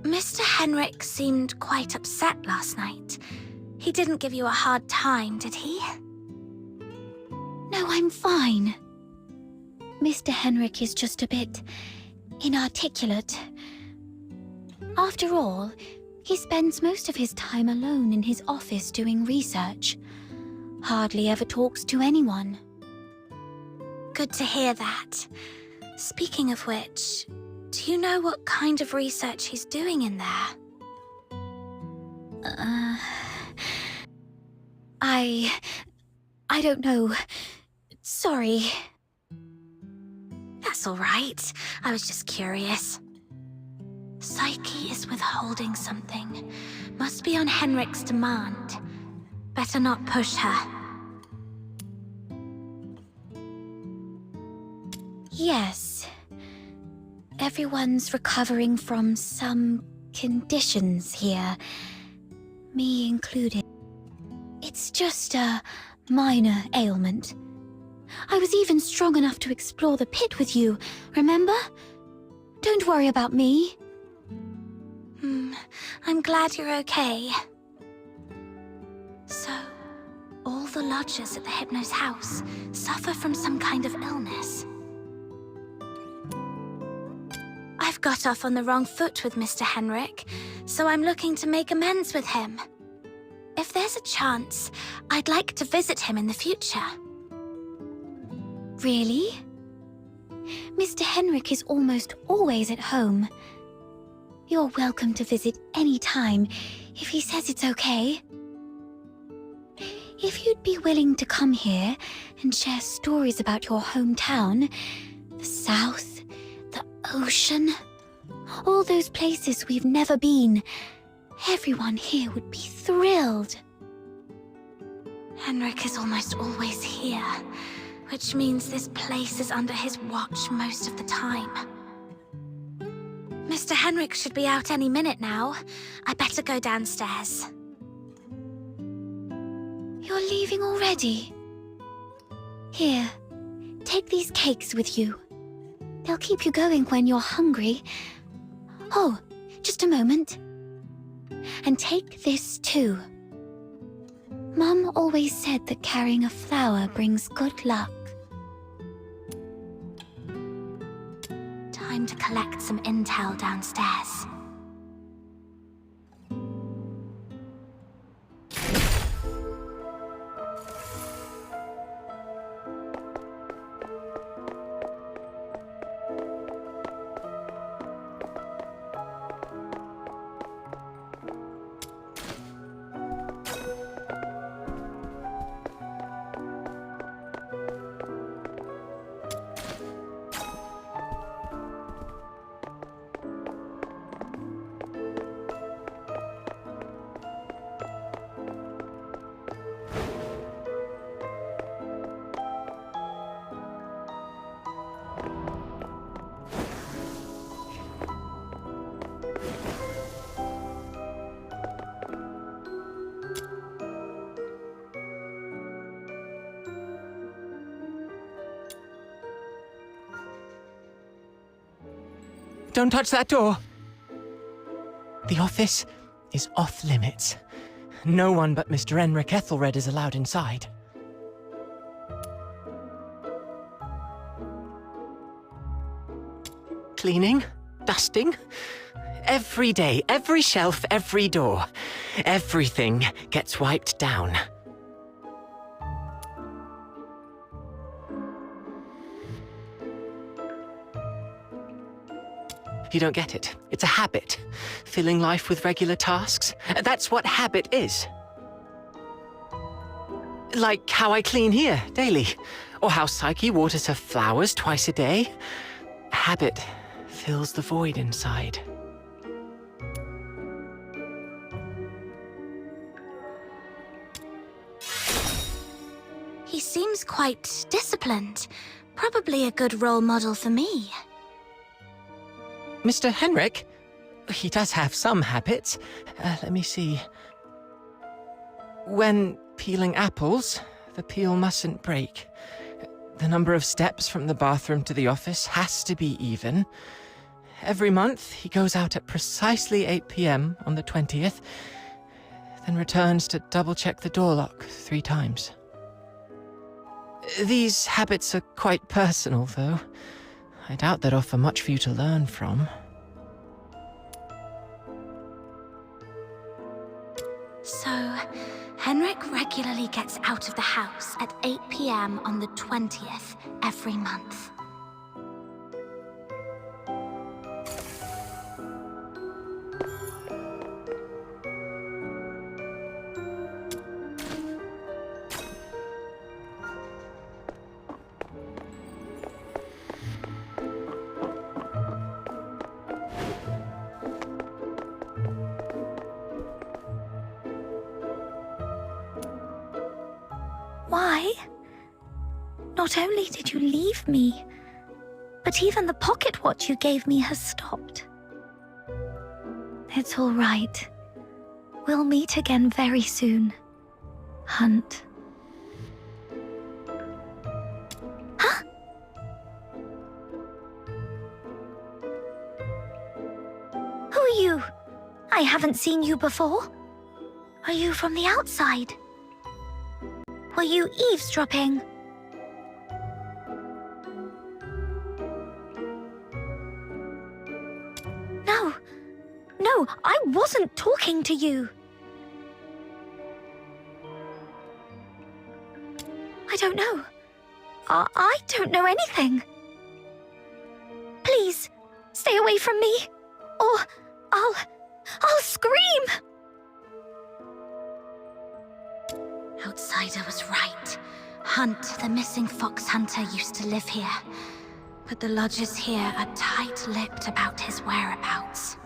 Mr. Henrik seemed quite upset last night. He didn't give you a hard time, did he? No, I'm fine. Mr. Henrik is just a bit inarticulate. After all, he spends most of his time alone in his office doing research. Hardly ever talks to anyone. Good to hear that. Speaking of which, do you know what kind of research he's doing in there? I don't know. Sorry. That's all right. I was just curious. Psyche is withholding something. Must be on Henrik's demand. Better not push her. Yes. Everyone's recovering from some conditions here. Me included. It's just a minor ailment. I was even strong enough to explore the pit with you, remember? Don't worry about me. I'm glad you're okay. So, all the lodgers at the Hypno's house suffer from some kind of illness. I've got off on the wrong foot with Mr. Henrik, so I'm looking to make amends with him. If there's a chance, I'd like to visit him in the future. Really? Mr. Henrik is almost always at home. You're welcome to visit any time, if he says it's okay. If you'd be willing to come here and share stories about your hometown, the South, the ocean, all those places we've never been, everyone here would be thrilled. Henrik is almost always here, which means this place is under his watch most of the time. Mr. Henrik should be out any minute now. I better go downstairs. You're leaving already? Here, take these cakes with you. They'll keep you going when you're hungry. Oh, just a moment. And take this too. Mum always said that carrying a flower brings good luck. Time to collect some intel downstairs. Don't touch that door. The office is off limits. No one but Mr. Henrik Ethelred is allowed inside. Cleaning, dusting, every day, every shelf, every door. Everything gets wiped down. You don't get it. It's a habit. Filling life with regular tasks. That's what habit is. Like how I clean here daily. Or how Psyche waters her flowers twice a day. Habit fills the void inside. He seems quite disciplined. Probably a good role model for me. Mr. Henrik? He does have some habits. Let me see. When peeling apples, the peel mustn't break. The number of steps from the bathroom to the office has to be even. Every month, he goes out at precisely 8 p.m. on the 20th, then returns to double-check the door lock 3 times. These habits are quite personal, though. I doubt they'd offer much for you to learn from. So, Henrik regularly gets out of the house at 8 p.m. on the 20th every month. Why? Not only did you leave me, but even the pocket watch you gave me has stopped. It's all right. We'll meet again very soon. Hunt. Huh? Who are you? I haven't seen you before. Are you from the outside? Were you eavesdropping? No, I wasn't talking to you. I don't know. I don't know anything. Please, stay away from me, or I'll scream! Outsider was right. Hunt, the missing fox hunter, used to live here. But the lodgers here are tight-lipped about his whereabouts.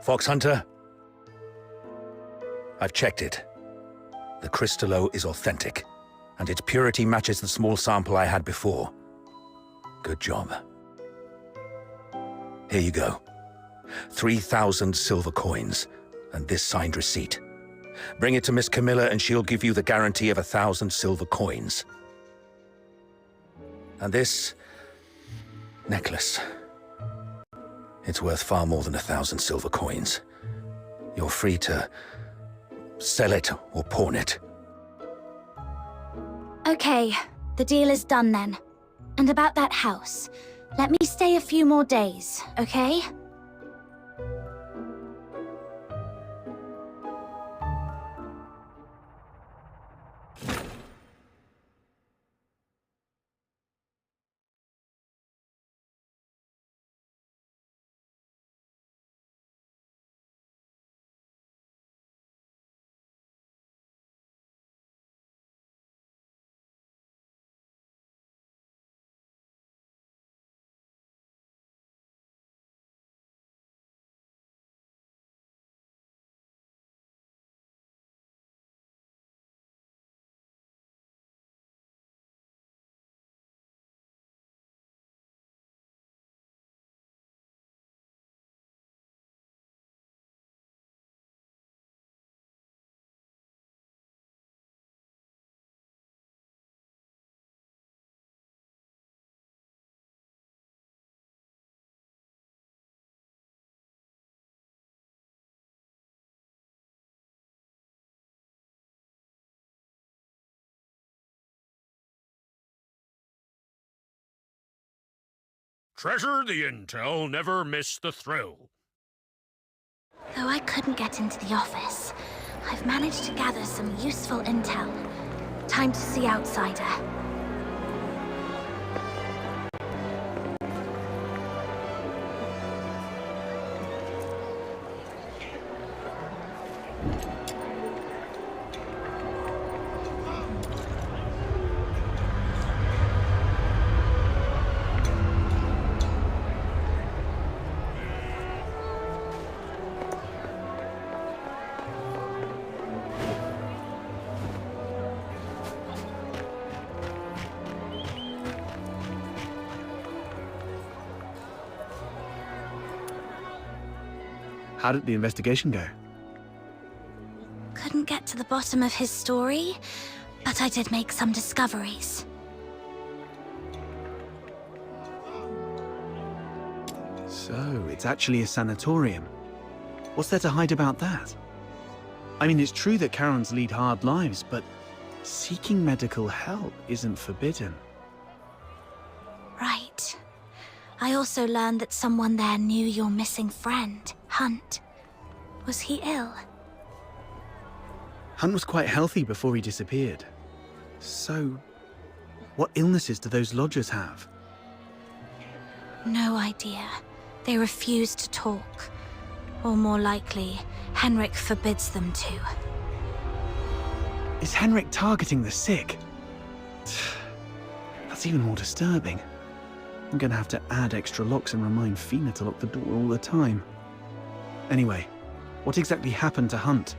Fox Hunter? I've checked it. The Crystallo is authentic, and its purity matches the small sample I had before. Good job. Here you go. 3,000 silver coins, and this signed receipt. Bring it to Miss Camilla and she'll give you the guarantee of 1,000 silver coins. And this necklace. It's worth far more than 1,000 silver coins. You're free to sell it or pawn it. Okay, the deal is done then. And about that house, let me stay a few more days, okay? Treasure the intel, never miss the thrill. Though I couldn't get into the office, I've managed to gather some useful intel. Time to see Outsider. How did the investigation go? Couldn't get to the bottom of his story, but I did make some discoveries. So, it's actually a sanatorium. What's there to hide about that? I mean, it's true that Karens lead hard lives, but seeking medical help isn't forbidden. Right. I also learned that someone there knew your missing friend, Hunt. Was he ill? Hunt was quite healthy before he disappeared. So, what illnesses do those lodgers have? No idea. They refuse to talk. Or more likely, Henrik forbids them to. Is Henrik targeting the sick? That's even more disturbing. I'm gonna have to add extra locks and remind Fina to lock the door all the time. Anyway, what exactly happened to Hunt?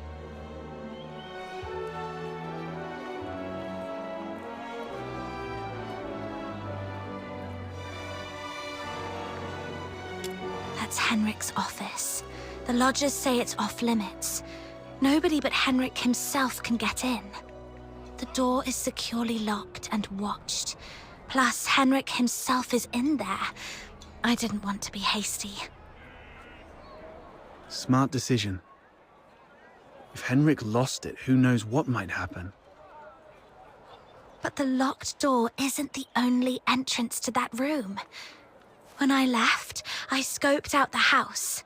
That's Henrik's office. The lodgers say it's off limits. Nobody but Henrik himself can get in. The door is securely locked and watched. Plus, Henrik himself is in there. I didn't want to be hasty. Smart decision. If Henrik lost it, who knows what might happen. But the locked door isn't the only entrance to that room. When I left, I scoped out the house.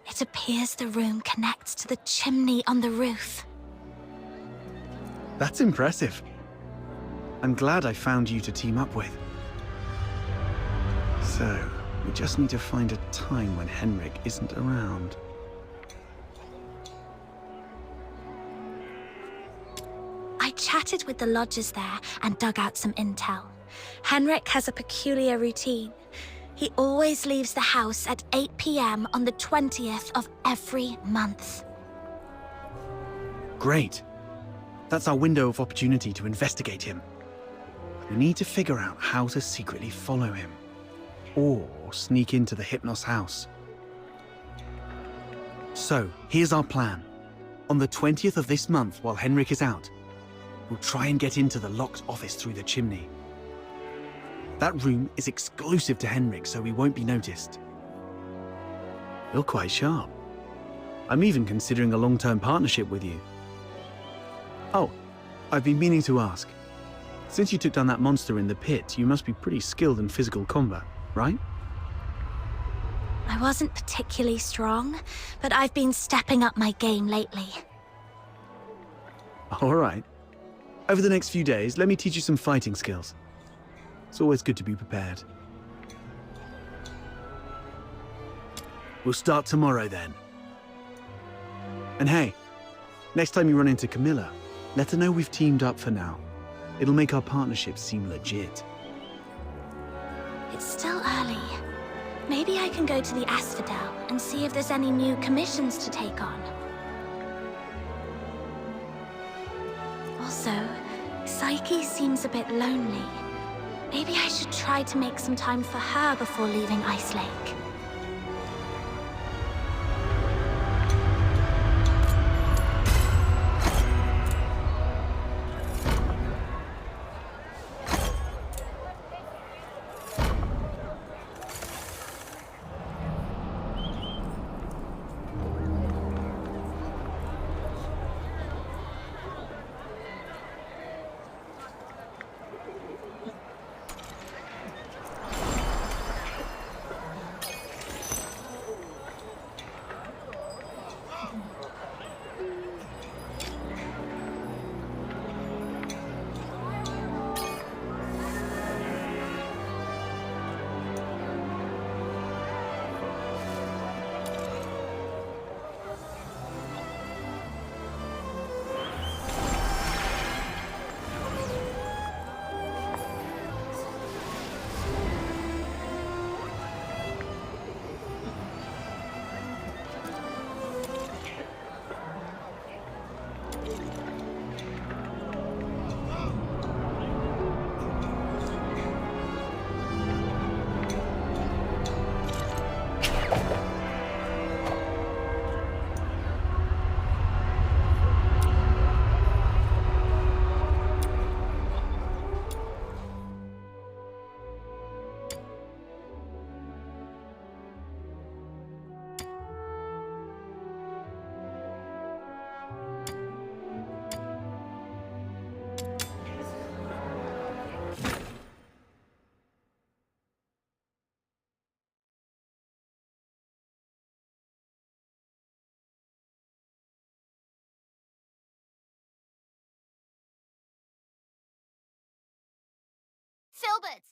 It appears the room connects to the chimney on the roof. That's impressive. I'm glad I found you to team up with. So, we just need to find a time when Henrik isn't around. I chatted with the lodgers there and dug out some intel. Henrik has a peculiar routine. He always leaves the house at 8 p.m. on the 20th of every month. Great. That's our window of opportunity to investigate him. We need to figure out how to secretly follow him. Or sneak into the Hypnos house. So, here's our plan. On the 20th of this month, while Henrik is out, we'll try and get into the locked office through the chimney. That room is exclusive to Henrik, so we won't be noticed. You're quite sharp. I'm even considering a long-term partnership with you. Oh, I've been meaning to ask. Since you took down that monster in the pit, you must be pretty skilled in physical combat, right? I wasn't particularly strong, but I've been stepping up my game lately. All right. Over the next few days, let me teach you some fighting skills. It's always good to be prepared. We'll start tomorrow then. And hey, next time you run into Camilla, let her know we've teamed up for now. It'll make our partnership seem legit. It's still early. Maybe I can go to the Asphodel and see if there's any new commissions to take on. Also, Psyche seems a bit lonely. Maybe I should try to make some time for her before leaving Ice Lake. Filbert!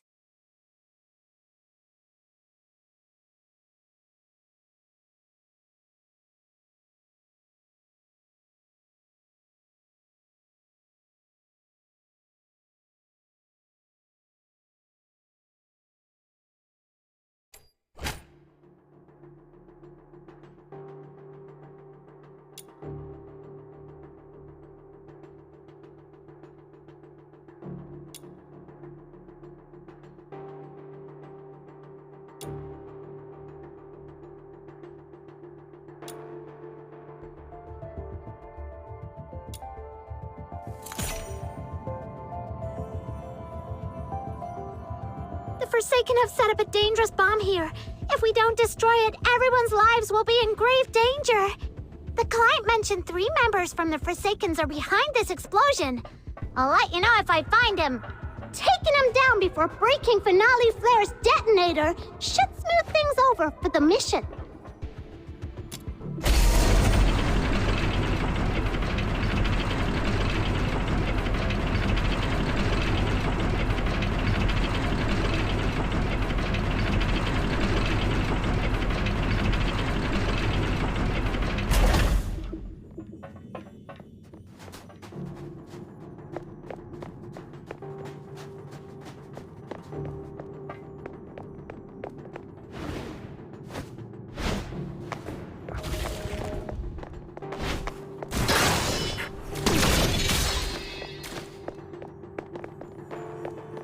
The Forsaken have set up a dangerous bomb here. If we don't destroy it, everyone's lives will be in grave danger. The client mentioned 3 members from the Forsakens are behind this explosion. I'll let you know if I find him. Taking him down before breaking Finale Flare's detonator should smooth things over for the mission.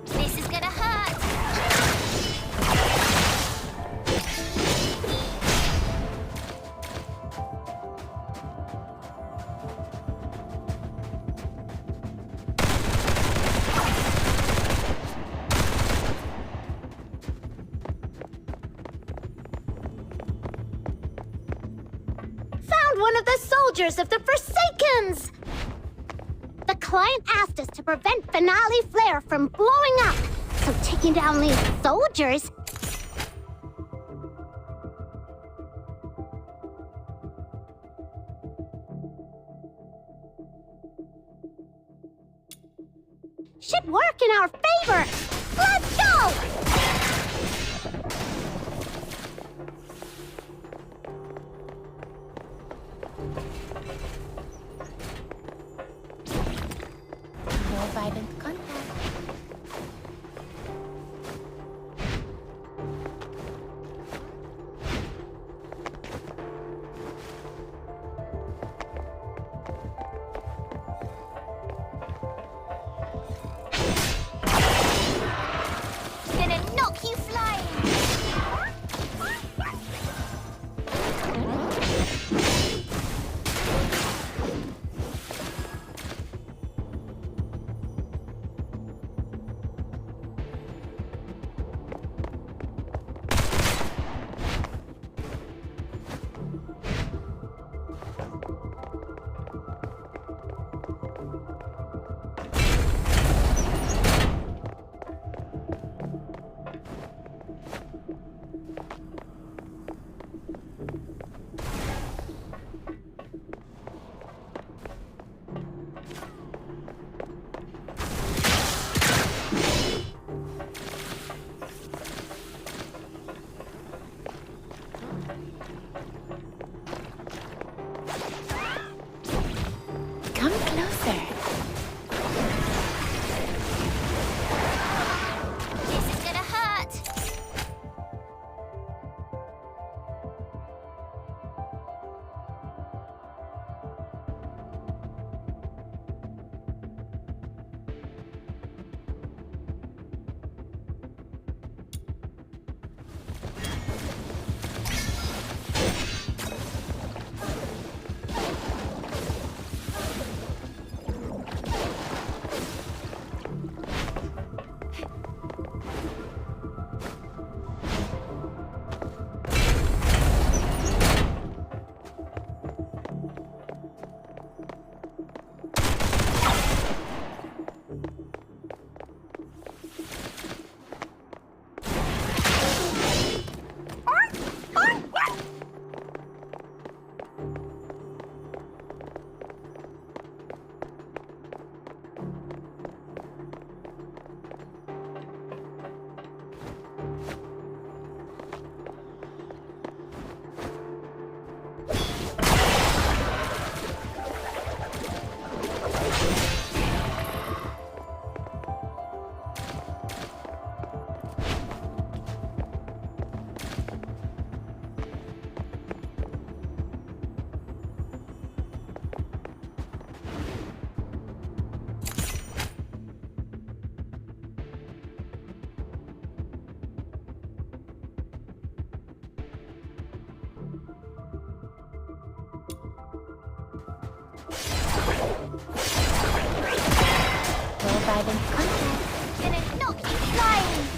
This is gonna hurt. Found one of the soldiers of the Forsakens! The client asked us to prevent Finale Flare from blowing up, so taking down these soldiers... should work in our favor! Let's go! No violent contact. Gonna driving. Okay. Gonna knock you flying.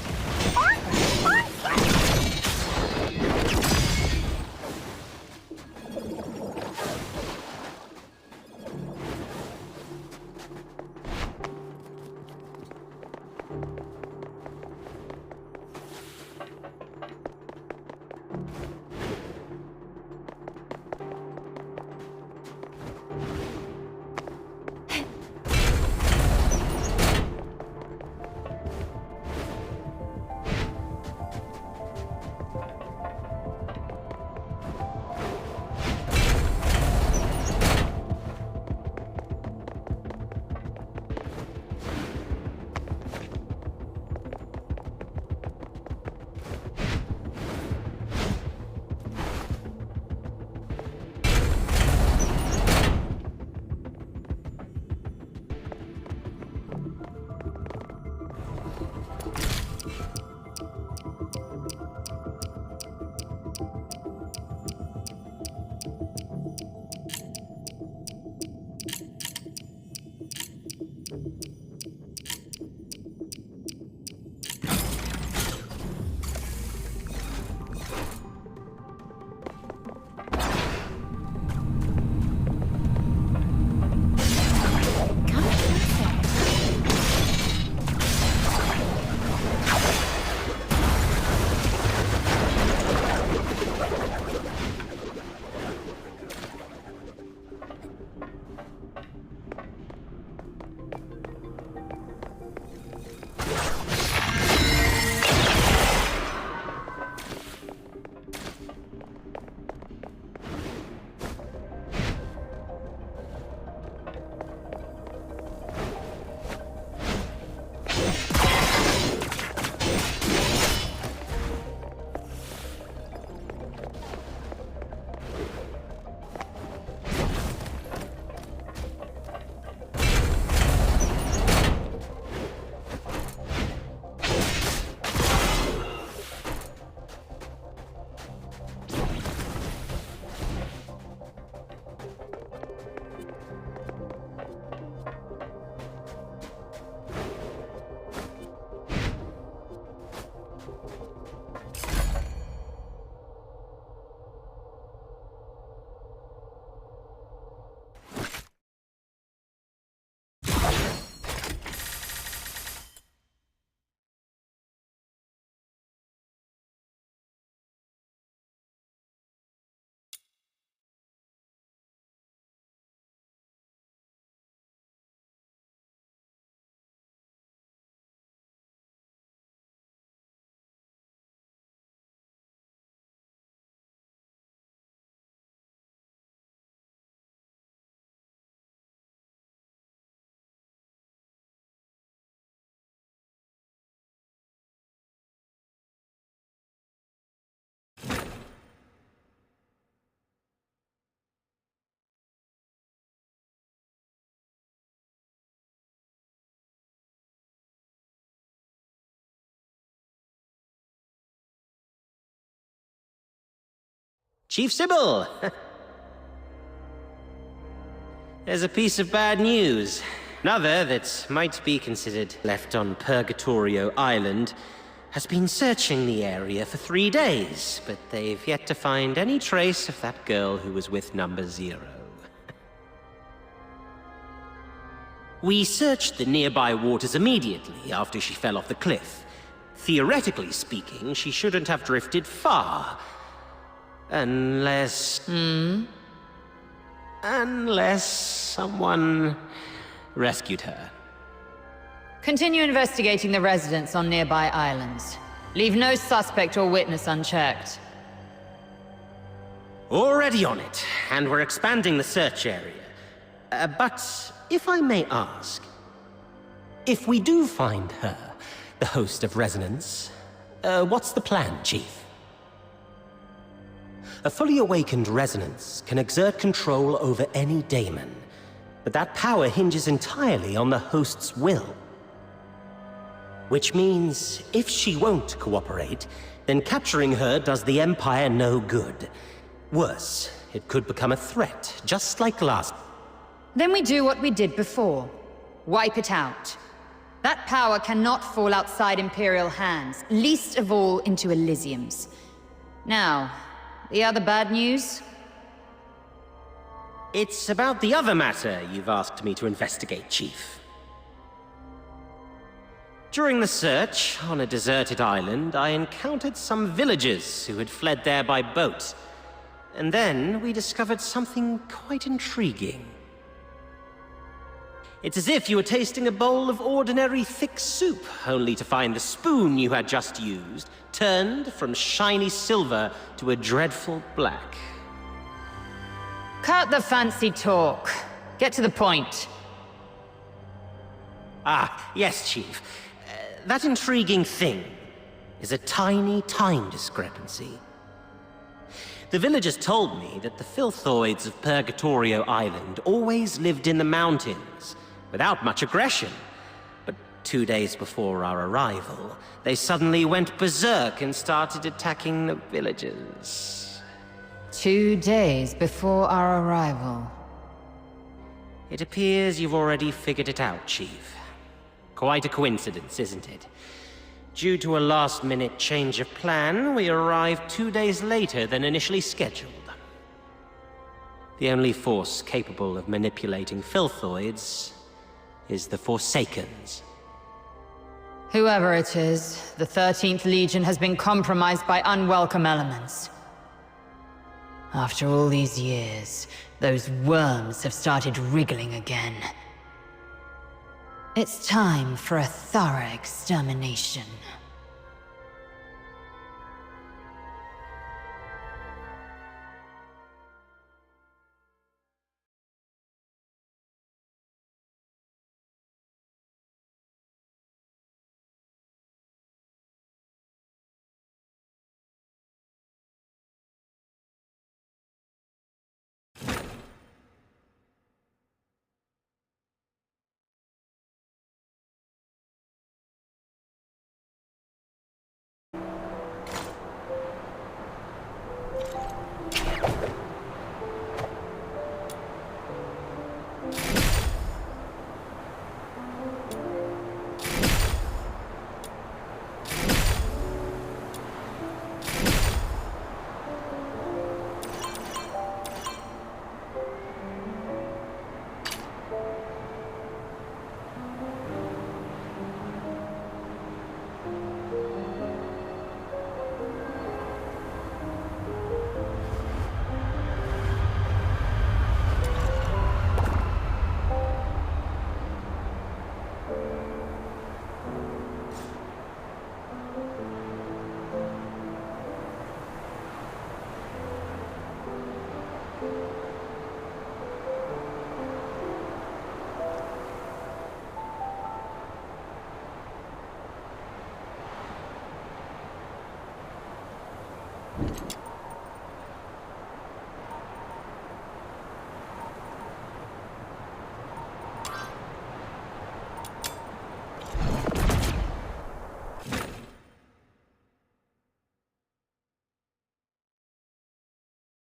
Chief Sybil! There's a piece of bad news. Another that might be considered left on Purgatorio Island has been searching the area for 3 days, but they've yet to find any trace of that girl who was with number 0. We searched the nearby waters immediately after she fell off the cliff. Theoretically speaking, she shouldn't have drifted far. Unless... Unless someone rescued her. Continue investigating the residents on nearby islands. Leave no suspect or witness unchecked. Already on it, and we're expanding the search area. But if I may ask, if we do find her, the host of Resonance, what's the plan, Chief? A fully awakened Resonance can exert control over any daemon, but that power hinges entirely on the host's will. Which means, if she won't cooperate, then capturing her does the Empire no good. Worse, it could become a threat, just like last. Then we do what we did before. Wipe it out. That power cannot fall outside Imperial hands, least of all into Elysium's. Now, the other bad news? It's about the other matter you've asked me to investigate, Chief. During the search on a deserted island, I encountered some villagers who had fled there by boat. And then we discovered something quite intriguing. It's as if you were tasting a bowl of ordinary thick soup, only to find the spoon you had just used turned from shiny silver to a dreadful black. Cut the fancy talk. Get to the point. Ah, yes, Chief. That intriguing thing is a tiny time discrepancy. The villagers told me that the filthoids of Purgatorio Island always lived in the mountains, without much aggression. But 2 days before our arrival, they suddenly went berserk and started attacking the villagers. 2 days before our arrival. It appears you've already figured it out, Chief. Quite a coincidence, isn't it? Due to a last-minute change of plan, we arrived 2 days later than initially scheduled. The only force capable of manipulating filthoids is the Forsakens. Whoever it is, the 13th Legion has been compromised by unwelcome elements. After all these years, those worms have started wriggling again. It's time for a thorough extermination. you